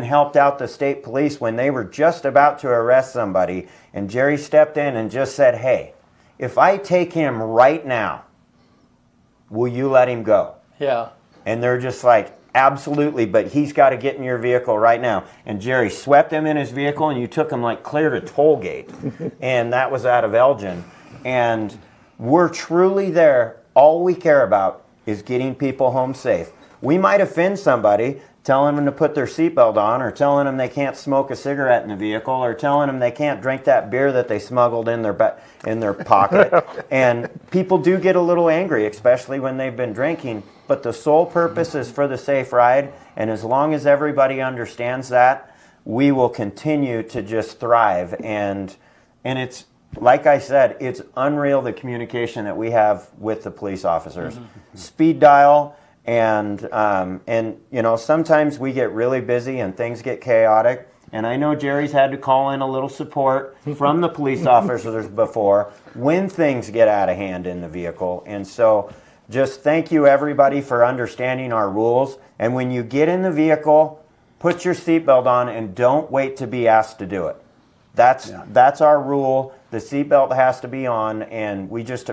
H: helped out the state police when they were just about to arrest somebody, and Jerry stepped in and just said, "Hey, if I take him right now, will you let him go?"
A: Yeah.
H: And they're just like, "Absolutely, but he's got to get in your vehicle right now." And Jerry swept him in his vehicle, and you took him like clear to Tollgate, and that was out of Elgin. And we're truly there. All we care about is getting people home safe. We might offend somebody, telling them to put their seatbelt on, or telling them they can't smoke a cigarette in the vehicle, or telling them they can't drink that beer that they smuggled in their pocket. And people do get a little angry, especially when they've been drinking. But the sole purpose is for the safe ride, and as long as everybody understands that, we will continue to just thrive. And it's, like I said, it's unreal the communication that we have with the police officers. Mm-hmm. Speed dial. And sometimes we get really busy and things get chaotic. And I know Jerry's had to call in a little support from the police officers before when things get out of hand in the vehicle. And so just thank you, everybody, for understanding our rules. And when you get in the vehicle, put your seatbelt on and don't wait to be asked to do it. That's our rule. The seatbelt has to be on, and we just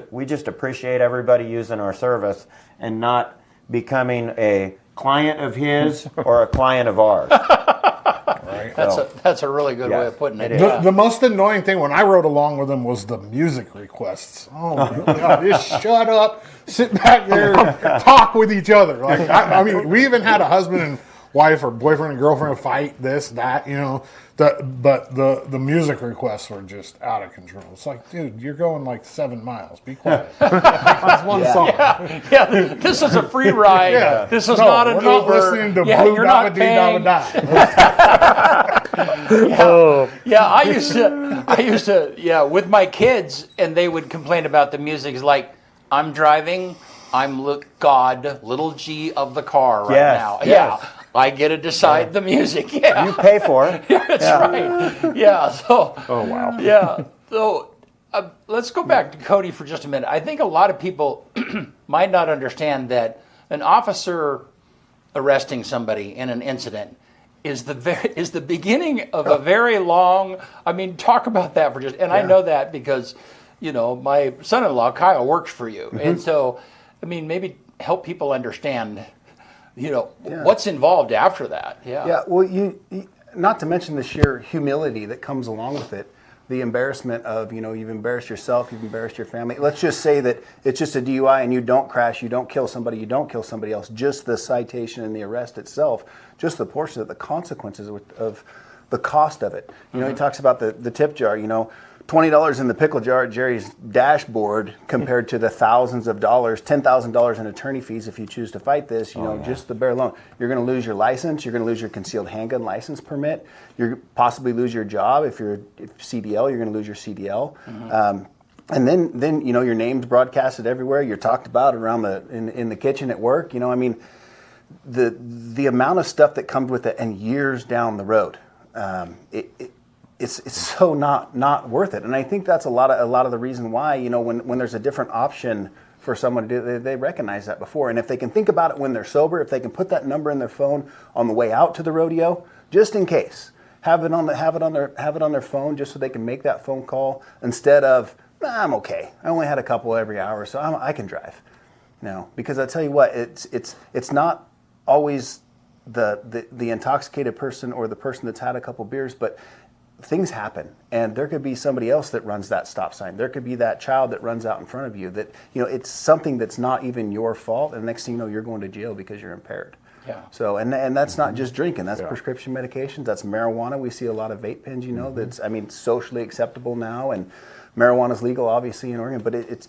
H: appreciate everybody using our service and not becoming a client of his or a client of ours. Right?
A: That's a really good way of putting it.
B: The most annoying thing when I rode along with him was the music requests. Oh my God, just shut up, sit back there, and talk with each other. Like I mean, we even had a husband and wife or boyfriend and girlfriend fight, this, that, you know. But the music requests were just out of control. It's like, dude, you're going like 7 miles. Be quiet. That's one song.
A: Yeah, this is a free ride.
B: Yeah.
A: This is not an Uber.
B: We're not listening to
A: yeah,
B: Blue
A: you're not paying. Yeah, I used to, with my kids, and they would complain about the music. It's like, I'm driving, I'm God, little G of the car now.
H: Yes.
A: Yeah, I get to decide the music. Yeah,
H: You pay for it.
A: that's right. Yeah, so.
G: Oh, wow.
A: Yeah, so let's go back to Cody for just a minute. I think a lot of people might not understand that an officer arresting somebody in an incident is the beginning of a very long. I mean, talk about that for just. And I know that because, my son-in-law Kyle works for you, and so, I mean, maybe help people understand, what's involved after that. Yeah.
F: Yeah. Well, you not to mention the sheer humility that comes along with it. The embarrassment of, you've embarrassed yourself, you've embarrassed your family. Let's just say that it's just a DUI and you don't crash, you don't kill somebody, you don't kill somebody else. Just the citation and the arrest itself, just the portion of the consequences of the cost of it. He talks about the tip jar, $20 in the pickle jar at Jerry's dashboard compared to the thousands of dollars, $10,000 in attorney fees if you choose to fight this, just the bare loan. You're going to lose your license, you're going to lose your concealed handgun license permit, you're possibly lose your job if CDL, you're going to lose your CDL. And then your name's broadcasted everywhere, you're talked about around in the kitchen at work, I mean, the amount of stuff that comes with it and years down the road, it's so not worth it, and I think that's a lot of the reason why when there's a different option for someone to do, they recognize that before, and if they can think about it when they're sober, if they can put that number in their phone on the way out to the rodeo, just in case, have it on their phone just so they can make that phone call instead of I'm okay, I only had a couple every hour, so I can drive. Because I tell you what, it's not always the intoxicated person or the person that's had a couple beers, but things happen, and there could be somebody else that runs that stop sign. There could be that child that runs out in front of you that, it's something that's not even your fault, and the next thing you know, you're going to jail because you're impaired.
A: Yeah.
F: So, and that's not just drinking, that's prescription medications, that's marijuana. We see a lot of vape pens, that's, socially acceptable now, and marijuana's legal, obviously, in Oregon, but it's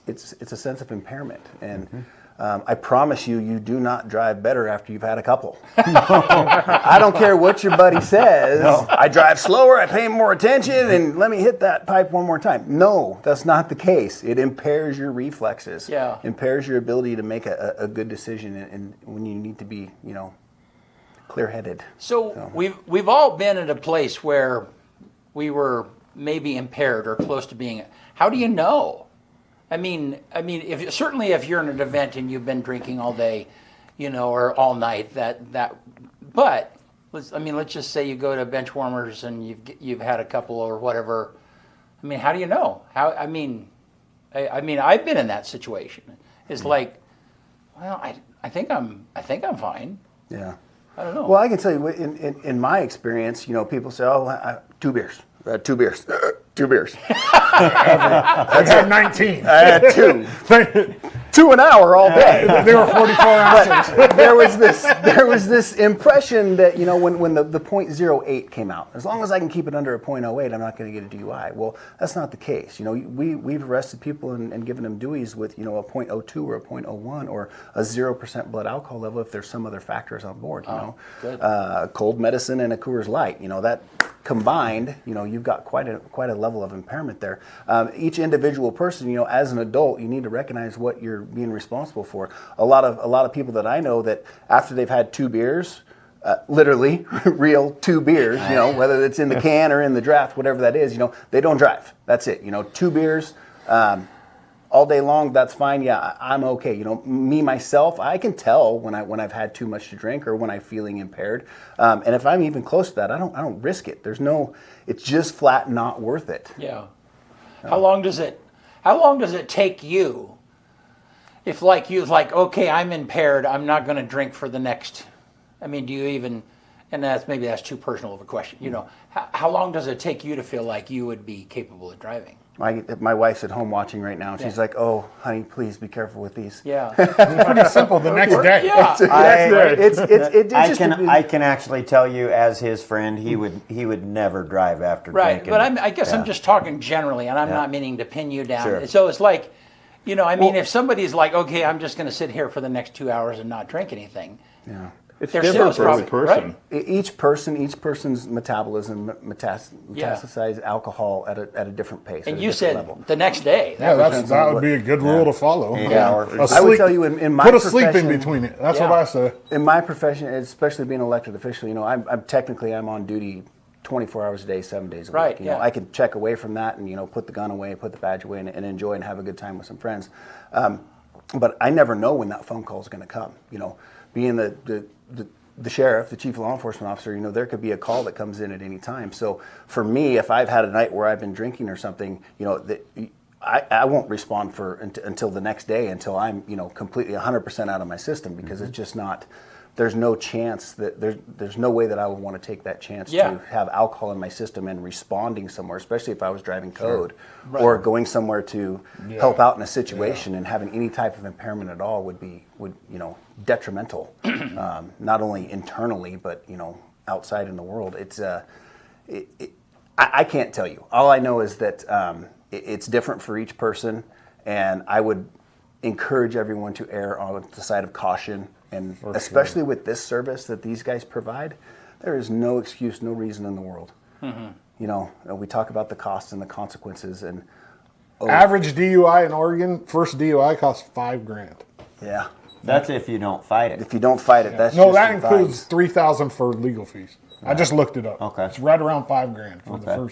F: a sense of impairment, and I promise you do not drive better after you've had a couple. I don't care what your buddy says. No. I drive slower, I pay more attention, and let me hit that pipe one more time. No, that's not the case. It impairs your reflexes.
A: Yeah.
F: Impairs your ability to make a good decision and when you need to be, clear-headed.
A: So we've all been at a place where we were maybe impaired or close to being. How do you know? I mean, certainly if you're in an event and you've been drinking all day, or all night, but let's just say you go to bench warmers and you've had a couple or whatever. I mean, how do you know? I've been in that situation. It's like, well, I think I'm fine.
F: Yeah.
A: I don't know.
F: Well, I can tell you, in my experience, people say, oh, 2 beers. 2 beers. 2 beers.
B: I had 19.
F: I had 2. 2 an hour all day.
B: They were 44 ounces.
F: There was this impression that, when the .08 came out, as long as I can keep it under a .08, I'm not going to get a DUI. Well, that's not the case. We've arrested people and given them DUIs with, a .02 or a .01 or a 0% blood alcohol level if there's some other factors on board,
A: Good.
F: Cold medicine and a Coors Light, that combined, you've got quite a level of impairment there. Each individual person, as an adult, you need to recognize what you're being responsible for. A lot of people that I know that after they've had 2 beers, literally real 2 beers, whether it's in the can or in the draft, whatever that is, they don't drive. That's it. 2 beers all day long, that's fine. Yeah, I'm okay. Me myself, I can tell when I've had too much to drink or when I'm feeling impaired. And if I'm even close to that, I don't risk it. It's just flat not worth it.
A: Yeah. How long does it take you? If okay, I'm impaired, I'm not going to drink for the next. Do you even? and that's too personal of a question. You know, how long does it take you to feel like you would be capable of driving?
F: My wife's at home watching right now, and she's like, "Oh, honey, please be careful with these."
A: Yeah,
B: It's pretty simple. The next day.
A: yeah.
H: I can actually tell you, as his friend, he would never drive after
A: Right,
H: drinking.
A: but I guess I'm just talking generally, and I'm not meaning to pin you down.
H: Sure.
A: So it's like, you know, I mean, if somebody's like, okay, I'm just going to sit here for the next 2 hours and not drink anything.
F: Yeah.
G: It's
A: They're
G: different
A: still
G: for every
A: probably-
G: person.
F: Each person's metabolism metastasizes alcohol at a different pace.
A: And
F: at a
A: you
F: different
A: said
F: level.
A: the next day.
B: Yeah, that would be a good rule to follow.
H: 8 hours.
F: I would tell you in my
B: put a sleep in
F: profession-
B: between it. That's
A: Yeah.
B: what I say.
F: In my profession, especially being an elected official, you know, I'm on duty 24 hours a day, 7 days a week.
A: Right,
F: You know, I can check away from that and, you know, put the gun away, put the badge away, and enjoy and have a good time with some friends. But I never know when that phone call is going to come. You know, being the sheriff, the chief law enforcement officer, you know, there could be a call that comes in at any time. So for me, if I've had a night where I've been drinking or something, you know, I won't respond until the next day, until I'm, you know, completely 100% out of my system, because it's just not. There's no chance that there's no way that I would want to take that chance to have alcohol in my system and responding somewhere, especially if I was driving code or going somewhere to help out in a situation, and having any type of impairment at all would you know, detrimental, not only internally but, you know, outside in the world. It's I can't tell you. All I know is that it's different for each person, and I would encourage everyone to err on the side of caution. And especially with this service that these guys provide, there is no excuse, no reason in the world. Mm-hmm. You know, we talk about the costs and the consequences, and
B: Average DUI in Oregon, first DUI costs $5,000.
F: yeah,
H: That's if you don't fight it.
F: if you don't fight it, that's
B: No,
F: just
B: that
F: your
B: includes
F: fines.
B: $3,000 for legal fees. I just looked it up.
H: Okay.
B: It's right around $5,000 for the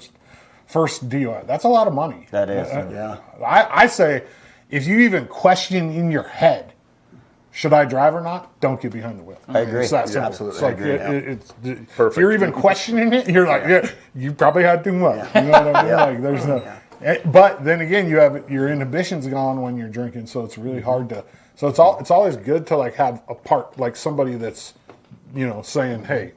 B: first DUI. That's a lot of money.
H: That is.
F: Yeah.
B: I say, if you even question in your head, should I drive or not? Don't get behind the wheel.
H: I agree.
B: It's that simple.
F: absolutely.
B: It's
F: I
B: like,
F: agree,
B: if you're even questioning it, you're like, yeah, you probably had too much. You know what I mean? Like, there's no. But then again, you have your inhibitions gone when you're drinking, so it's really hard to. So it's always good to like have a part, like somebody that's, you know, saying, hey,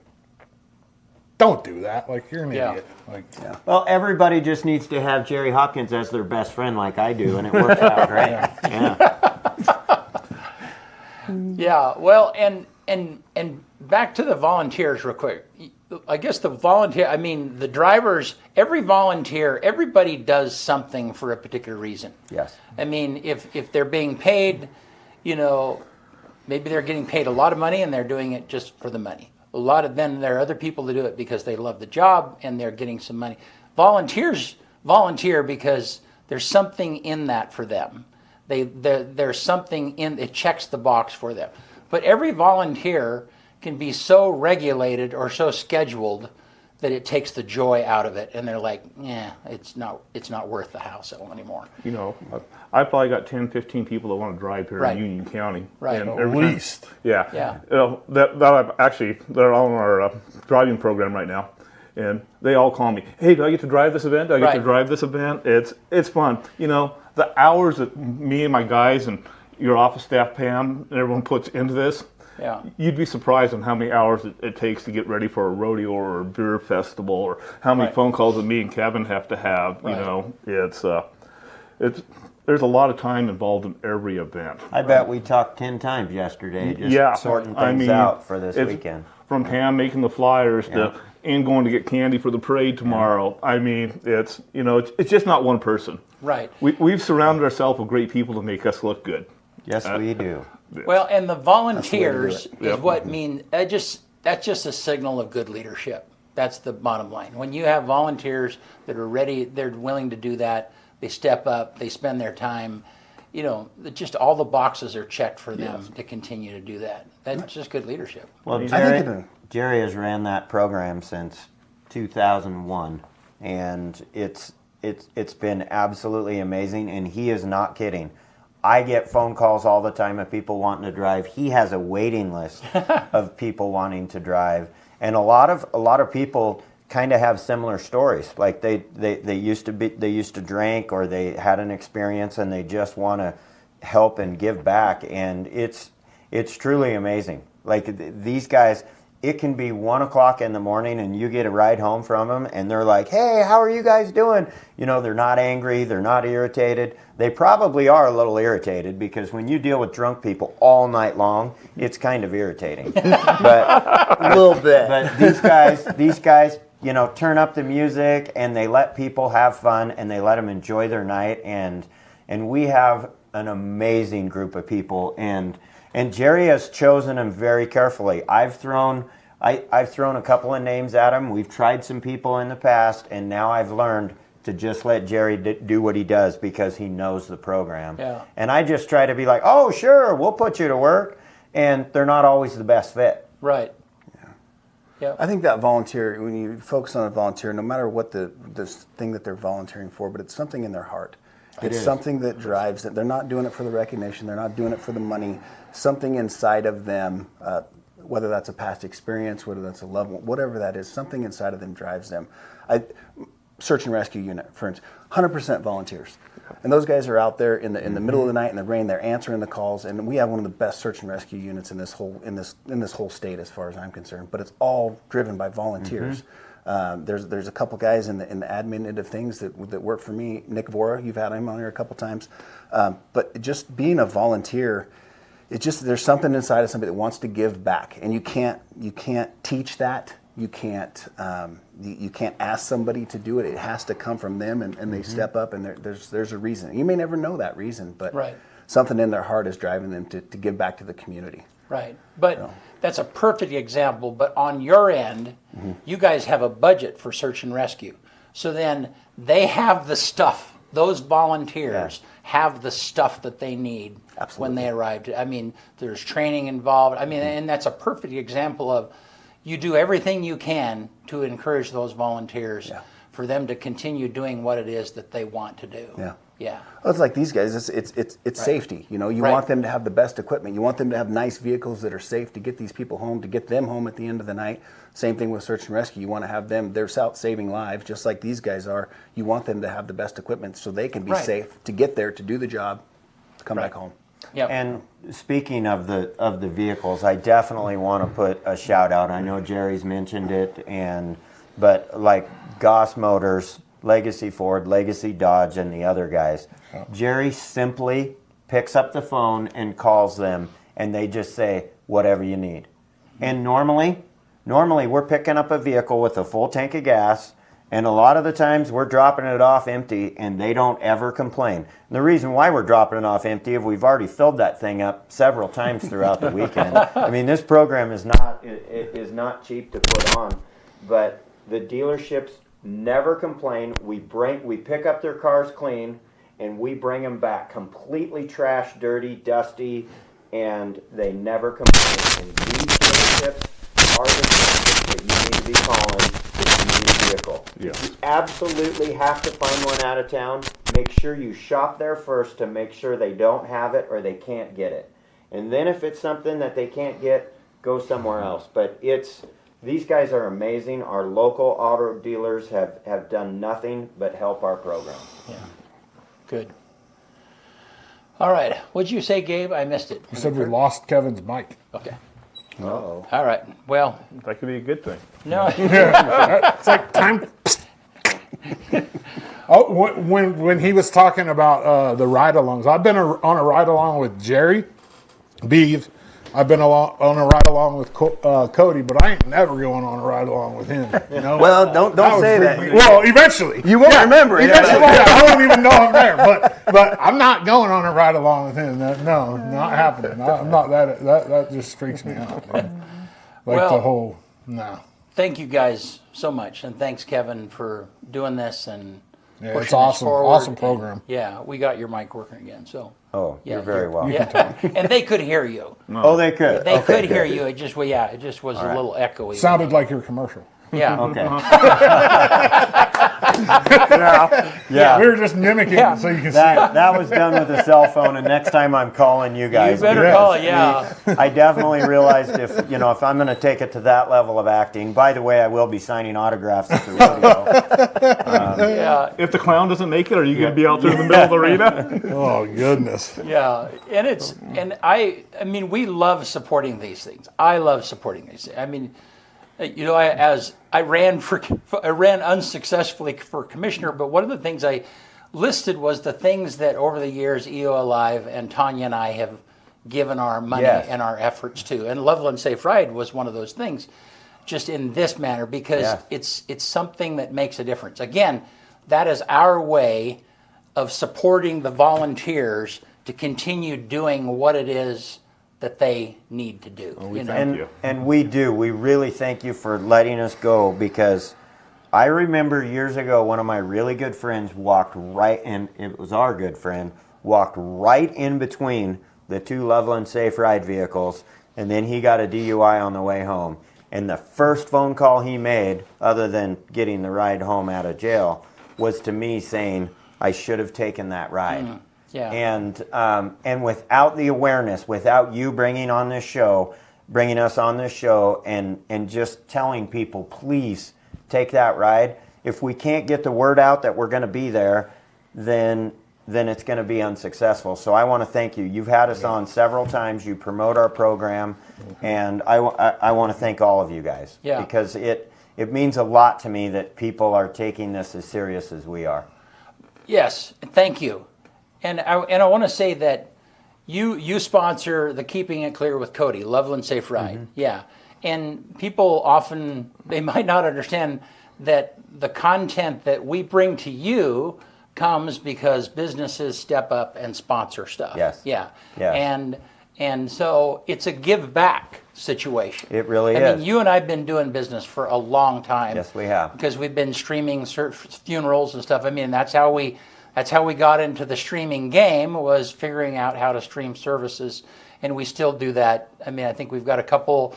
B: don't do that. Like, you're an idiot. Like,
H: Well, everybody just needs to have Jerry Hopkins as their best friend, like I do, and it works out great. Yeah.
A: Yeah, well, and back to the volunteers real quick. I guess the drivers, every volunteer, everybody does something for a particular reason.
H: Yes.
A: I mean, if they're being paid, you know, maybe they're getting paid a lot of money and they're doing it just for the money. A lot of them, there are other people that do it because they love the job and they're getting some money. Volunteers volunteer because there's something in that for them. There's something in it, checks the box for them. But every volunteer can be so regulated or so scheduled that it takes the joy out of it, and they're like, yeah, it's not worth the hassle anymore.
G: You know, I probably got 10, 15 people that want to drive here
A: Right.
G: in Union County.
A: Right.
G: And
A: At
G: every time-
B: least.
G: Yeah.
A: Yeah.
G: You know, they're on our driving program right now. And they all call me, hey, do I get to drive this event? Do I get to
A: Right.
G: drive this event? It's fun. You know, the hours that me and my guys and your office staff, Pam, and everyone puts into this,
A: Yeah.
G: you'd be surprised on how many hours it takes to get ready for a rodeo or a beer festival, or how many
A: Right.
G: phone calls that me and Kevin have to have.
A: Right.
G: You know, it's there's a lot of time involved in every event.
H: I bet we talked 10 times yesterday just sorting things out for this
G: it's
H: weekend.
G: From Pam making the flyers to and going to get candy for the parade tomorrow. I mean, it's just not one person.
A: Right.
G: We've surrounded ourselves with great people to make us look good.
H: Yes, we do.
A: Well, and the volunteers
F: That's
A: is what mean. That's just a signal of good leadership. That's the bottom line. When you have volunteers that are ready, they're willing to do that. They step up. They spend their time. You know, just all the boxes are checked for them to continue to do that. That's just good leadership.
H: Well,
F: I think
H: Jerry has ran that program since 2001, and it's been absolutely amazing, and he is not kidding. I get phone calls all the time of people wanting to drive. He has a waiting list of people wanting to drive, and a lot of people kind of have similar stories. Like they used to drink, or they had an experience and they just want to help and give back, and it's truly amazing. Like these guys, it can be 1 o'clock in the morning and you get a ride home from them and they're like, hey, how are you guys doing? You know, they're not angry, they're not irritated. They probably are a little irritated because when you deal with drunk people all night long, it's kind of irritating. But
F: A little bit.
H: But these guys, you know, turn up the music and they let people have fun and they let them enjoy their night. And we have an amazing group of people. And Jerry has chosen them very carefully. I've thrown a couple of names at him. We've tried some people in the past, and now I've learned to just let Jerry do what he does because he knows the program.
A: Yeah.
H: And I just try to be like, oh, sure, we'll put you to work. And they're not always the best fit.
A: Right. Yeah.
F: I think that volunteer, when you focus on a volunteer, no matter what the thing that they're volunteering for, but it's something in their heart. It's something that drives them. They're not doing it for the recognition. They're not doing it for the money. Something inside of them, whether that's a past experience, whether that's a loved one, whatever that is, something inside of them drives them. Search and rescue unit, for instance, 100% volunteers. And those guys are out there in the middle of the night in the rain. They're answering the calls, and we have one of the best search and rescue units in this whole state, as far as I'm concerned. But it's all driven by volunteers. There's a couple guys in the admin end of things that work for me. Nick Vora, you've had him on here a couple times. But just being a volunteer, there's something inside of somebody that wants to give back, and you can't teach that. You can't ask somebody to do it. It has to come from them, and they step up, and there's a reason. You may never know that reason, but something in their heart is driving them to give back to the community.
A: Right. But that's a perfect example. But on your end, you guys have a budget for search and rescue. So then they have the stuff. Those volunteers have the stuff that they need when they arrive. I mean, there's training involved. I mean, and that's a perfect example of you do everything you can to encourage those volunteers for them to continue doing what it is that they want to do. Yeah.
F: Well, it's like these guys. It's safety. You know, you want them to have the best equipment. You want them to have nice vehicles that are safe to get these people home, to get them home at the end of the night. Same thing with search and rescue. You want to have them. They're out saving lives, just like these guys are. You want them to have the best equipment so they can be safe to get there, to do the job, to come back home.
A: Yep.
H: And speaking of the vehicles, I definitely want to put a shout out. I know Jerry's mentioned it, but like Goss Motors, Legacy Ford, Legacy Dodge, and the other guys, Jerry simply picks up the phone and calls them, and they just say whatever you need. And normally we're picking up a vehicle with a full tank of gas. And a lot of the times we're dropping it off empty, and they don't ever complain. And the reason why we're dropping it off empty is we've already filled that thing up several times throughout the weekend. I mean, this program is not cheap to put on, but the dealerships never complain. We pick up their cars clean, and we bring them back completely trashed, dirty, dusty, and they never complain. And these dealerships are the dealerships that you need to be calling. Vehicle. You absolutely have to find one out of town. Make sure you shop there first to make sure they don't have it or they can't get it. And then if it's something that they can't get, go somewhere else. But these guys are amazing. Our local auto dealers have done nothing but help our program.
A: Yeah. Good. All right. What'd you say, Gabe? I missed it.
B: You said we lost Kevin's mic.
A: Okay.
F: Uh-oh.
A: All right. Well,
G: That could be a good thing.
A: no.
B: It's like time. When he was talking about the ride-alongs, I've been on a ride-along with Jerry Beeve. I've been on a ride-along with Cody, but I ain't never going on a ride-along with him. You know?
F: Well, don't say that.
B: Well, eventually.
F: You won't remember it.
B: Eventually, I won't even know I'm there. But I'm not going on a ride-along with him. No, not happening. I'm not that. That just freaks me out, man. No.
A: Thank you guys so much, and thanks, Kevin, for doing this and pushing
B: it's awesome.
A: us forward.
B: Awesome program.
A: And, we got your mic working again, so.
H: Oh, you're very welcome.
A: Yeah. And they could hear you.
H: Oh, they could.
A: They could hear you. It just was a little echoey.
B: Sounded like your commercial.
A: Yeah.
H: Okay.
B: Yeah. We were just mimicking it so you can see it.
H: That was done with a cell phone, and next time I'm calling you guys.
A: You better call it, yeah.
H: I definitely realized if I'm going to take it to that level of acting. By the way, I will be signing autographs at the rodeo.
G: If the clown doesn't make it, are you going to be out there in the middle of the arena?
B: Oh goodness.
A: Yeah, and I mean, we love supporting these things. I love supporting these things. I mean, I ran unsuccessfully for commissioner, but one of the things I listed was the things that over the years EOA Live and Tanya and I have given our money and our efforts to. And Loveland Safe Ride was one of those things, just in this manner, because it's something that makes a difference. Again, that is our way of supporting the volunteers to continue doing what it is that they need to do.
G: Well, thank you.
H: And we do. We really thank you for letting us go, because I remember years ago one of my really good friends walked right, and it was our good friend, walked right in between the two Loveland Safe Ride vehicles, and then he got a DUI on the way home. And the first phone call he made, other than getting the ride home out of jail, was to me saying, I should have taken that ride.
A: Yeah.
H: And without the awareness, without you bringing us on this show, and just telling people, please take that ride. If we can't get the word out that we're going to be there, then it's going to be unsuccessful. So I want to thank you. You've had us on several times. You promote our program, and I want to thank all of you guys, because it means a lot to me that people are taking this as serious as we are.
A: Yes, thank you. And I want to say that you sponsor the Keeping It Clear with Cody, Loveland Safe Ride. Yeah. And people often, they might not understand that the content that we bring to you comes because businesses step up and sponsor stuff.
H: Yes.
A: Yeah.
H: Yes.
A: And so it's a give back situation.
H: It really
A: I
H: is.
A: mean, you and I have been doing business for a long time.
H: Yes, we have.
A: Because we've been streaming funerals and stuff. I mean, that's how we got into the streaming game, was figuring out how to stream services, and we still do that. I mean, I think we've got a couple.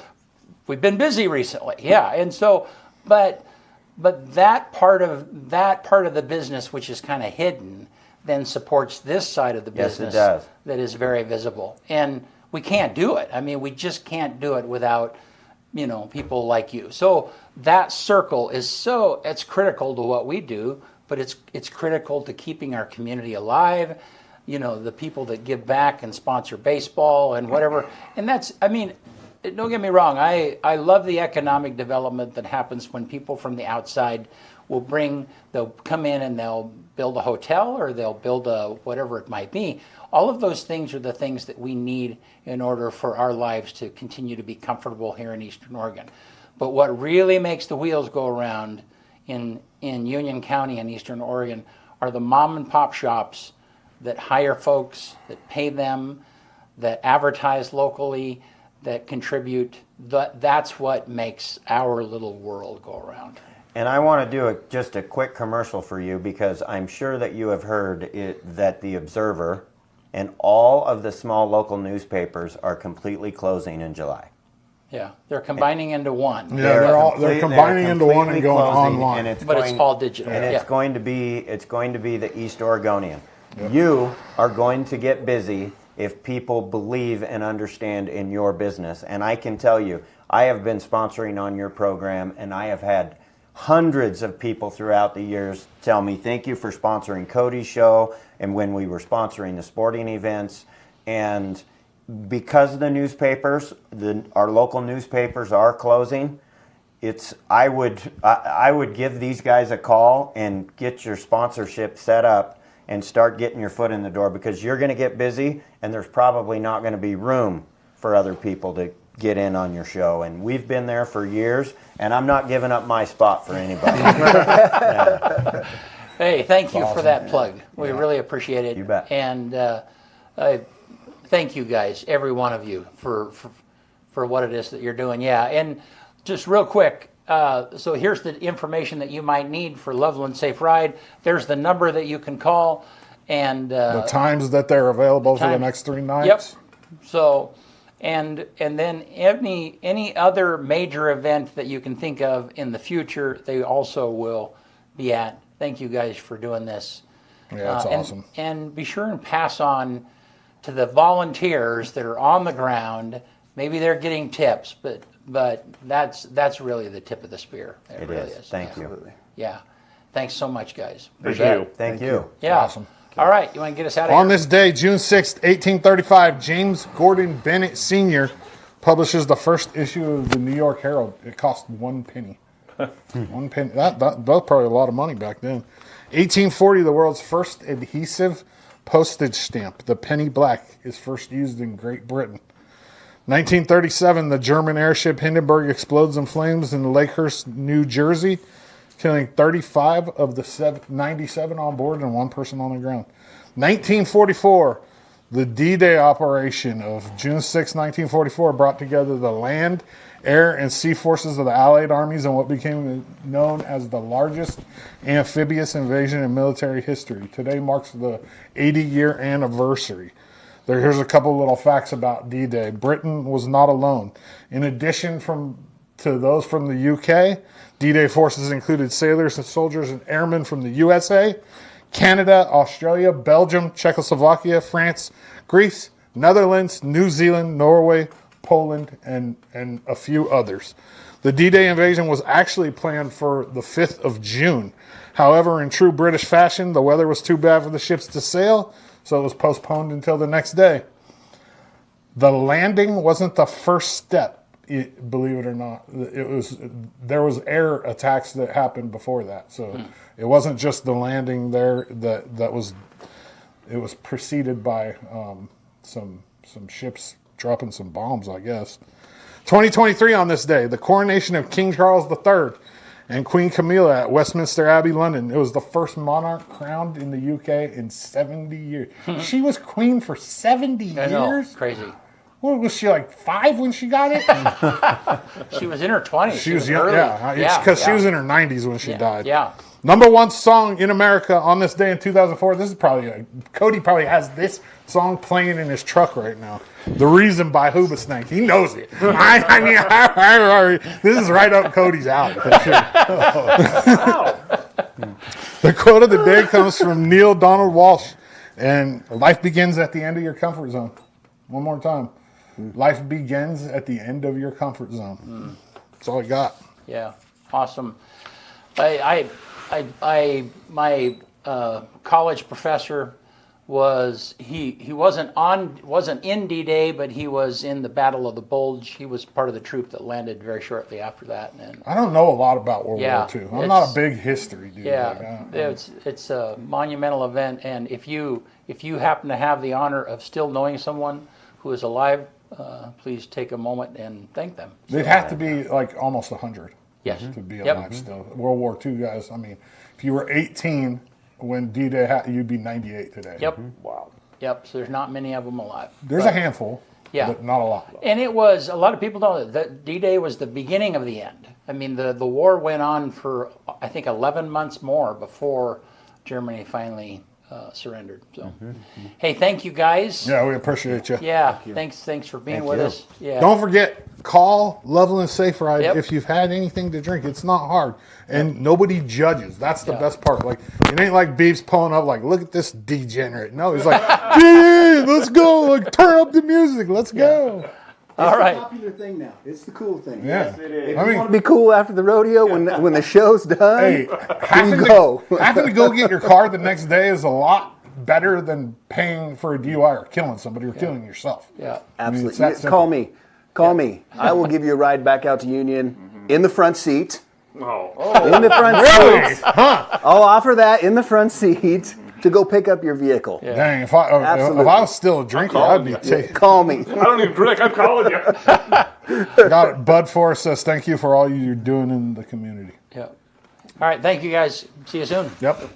A: We've been busy recently, and so, but that part of the business, which is kind of hidden, then supports this side of the business.
H: Yes, it does.
A: That is very visible, and we can't do it. I mean, we just can't do it without people like you. So that circle is it's critical to what we do. But it's critical to keeping our community alive, the people that give back and sponsor baseball and whatever. And that's, I mean, don't get me wrong, I love the economic development that happens when people from the outside they'll come in and they'll build a hotel, or they'll build a whatever it might be. All of those things are the things that we need in order for our lives to continue to be comfortable here in Eastern Oregon. But what really makes the wheels go around in Union County and Eastern Oregon are the mom and pop shops that hire folks, that pay them, that advertise locally, that contribute. That's what makes our little world go around.
H: And I want to do just a quick commercial for you, because I'm sure that you have heard that the Observer and all of the small local newspapers are completely closing in July.
A: Yeah, they're combining into one.
B: Yeah, they're combining into one and going online.
H: And
A: but it's all digital.
H: And it's going to be the East Oregonian. Yep. You are going to get busy if people believe and understand in your business. And I can tell you, I have been sponsoring on your program, and I have had hundreds of people throughout the years tell me, thank you for sponsoring Cody's show, and when we were sponsoring the sporting events. And because the newspapers, our local newspapers are closing, I would give these guys a call and get your sponsorship set up and start getting your foot in the door, because you're going to get busy, and there's probably not going to be room for other people to get in on your show. And we've been there for years, and I'm not giving up my spot for anybody. Yeah.
A: Hey, thank you for that plug. We really appreciate it.
H: You bet.
A: And thank you guys, every one of you, for what it is that you're doing. Yeah, and just real quick, so here's the information that you might need for Loveland Safe Ride. There's the number that you can call, and
B: the times that they're available for the next 3 nights.
A: Yep. So, and then any other major event that you can think of in the future, they also will be at. Thank you guys for doing this.
B: Yeah, that's awesome.
A: And be sure and pass on to the volunteers that are on the ground. Maybe they're getting tips, but that's really the tip of the spear. It really is.
H: Thank you.
A: Yeah. Thanks so much, guys.
G: Thank you.
H: Thank you.
A: Yeah.
B: Awesome.
A: All right. You want to get us out of
B: On
A: here?
B: this day, June 6th, 1835, James Gordon Bennett Sr. publishes the first issue of the New York Herald. It cost 1 penny. 1 penny. That was probably a lot of money back then. 1840, the world's first adhesive postage stamp, the penny black, is first used in Great Britain. 1937, the German airship Hindenburg explodes in flames in Lakehurst, New Jersey, killing 35 of the 97 on board and 1 person on the ground. 1944, the D-Day operation of June 6, 1944, brought together the land, air, and sea forces of the Allied armies in what became known as the largest amphibious invasion in military history. Today marks the 80-year anniversary. Here's a couple little facts about D-Day. Britain was not alone. In addition to those from the UK, D-Day forces included sailors and soldiers and airmen from the USA, Canada, Australia, Belgium, Czechoslovakia, France, Greece, Netherlands, New Zealand, Norway, Poland, and a few others. The D-Day invasion was actually planned for the 5th of June. However, in true British fashion, the weather was too bad for the ships to sail, so it was postponed until the next day. The landing wasn't the first step, believe it or not. There was air attacks that happened before that, so it wasn't just the landing there that was. It was preceded by some ships dropping some bombs, I guess. 2023 on this day, the coronation of King Charles III and Queen Camilla at Westminster Abbey, London. It was the first monarch crowned in the UK in 70 years. She was queen for 70 years?
A: I know, crazy.
B: What, was she like 5 when she got it?
A: She was in her 20s.
B: She was young,
A: early.
B: yeah. Because she was in her 90s when she died.
A: Yeah.
B: Number 1 song in America on this day in 2004. This is probably, Cody probably has this song playing in his truck right now. The Reason by Hoobastank. He knows it. I mean, this is right up Cody's alley. For sure. The quote of the day comes from Neil Donald Walsh. And life begins at the end of your comfort zone. One more time. Life begins at the end of your comfort zone. That's all I got.
A: Yeah. Awesome. My college professor was he wasn't in D-Day, but he was in the Battle of the Bulge. He was part of the troop that landed very shortly after that. And
B: I don't know a lot about World War II. I'm not a big history dude.
A: Yeah, it's a monumental event, and if you happen to have the honor of still knowing someone who is alive, please take a moment and thank them.
B: They'd have to be like almost 100.
A: Yes.
B: To be alive still. World War II guys, I mean, if you were 18 when D-Day happened, you'd be 98 today.
A: Yep. Wow. Yep, so there's not many of them alive.
B: There's a handful, but not a lot.
A: And it was, a lot of people know that D-Day was the beginning of the end. I mean, the war went on for, I think, 11 months more before Germany finally surrendered. So, hey, thank you guys.
B: Yeah, we appreciate you.
A: Yeah, thanks for being with us. Yeah.
B: Don't forget, call Loveland Safe Ride if you've had anything to drink. It's not hard, and nobody judges. That's the best part. Like, it ain't like Beef's pulling up like, look at this degenerate. No, he's like, yeah, let's go. Like, turn up the music. Let's go.
F: All right. It's the popular thing now. It's the cool thing.
B: Yeah.
F: Yes, it is. If you want to be cool after the rodeo, when the show's done,
B: hey, having to go get your car the next day is a lot better than paying for a DUI or killing somebody or killing yourself.
A: Yeah,
F: absolutely. I mean, call me. I will give you a ride back out to Union in the front seat. In the front seat. I'll offer that in the front seat to go pick up your vehicle.
B: Yeah. Dang, if I was still a drinker, I'd be taking.
F: Call me.
G: I don't even drink. I'm calling you.
B: Got it. Bud Forrest says thank you for all you're doing in the community.
A: Yeah. All right. Thank you guys. See you soon.
B: Yep.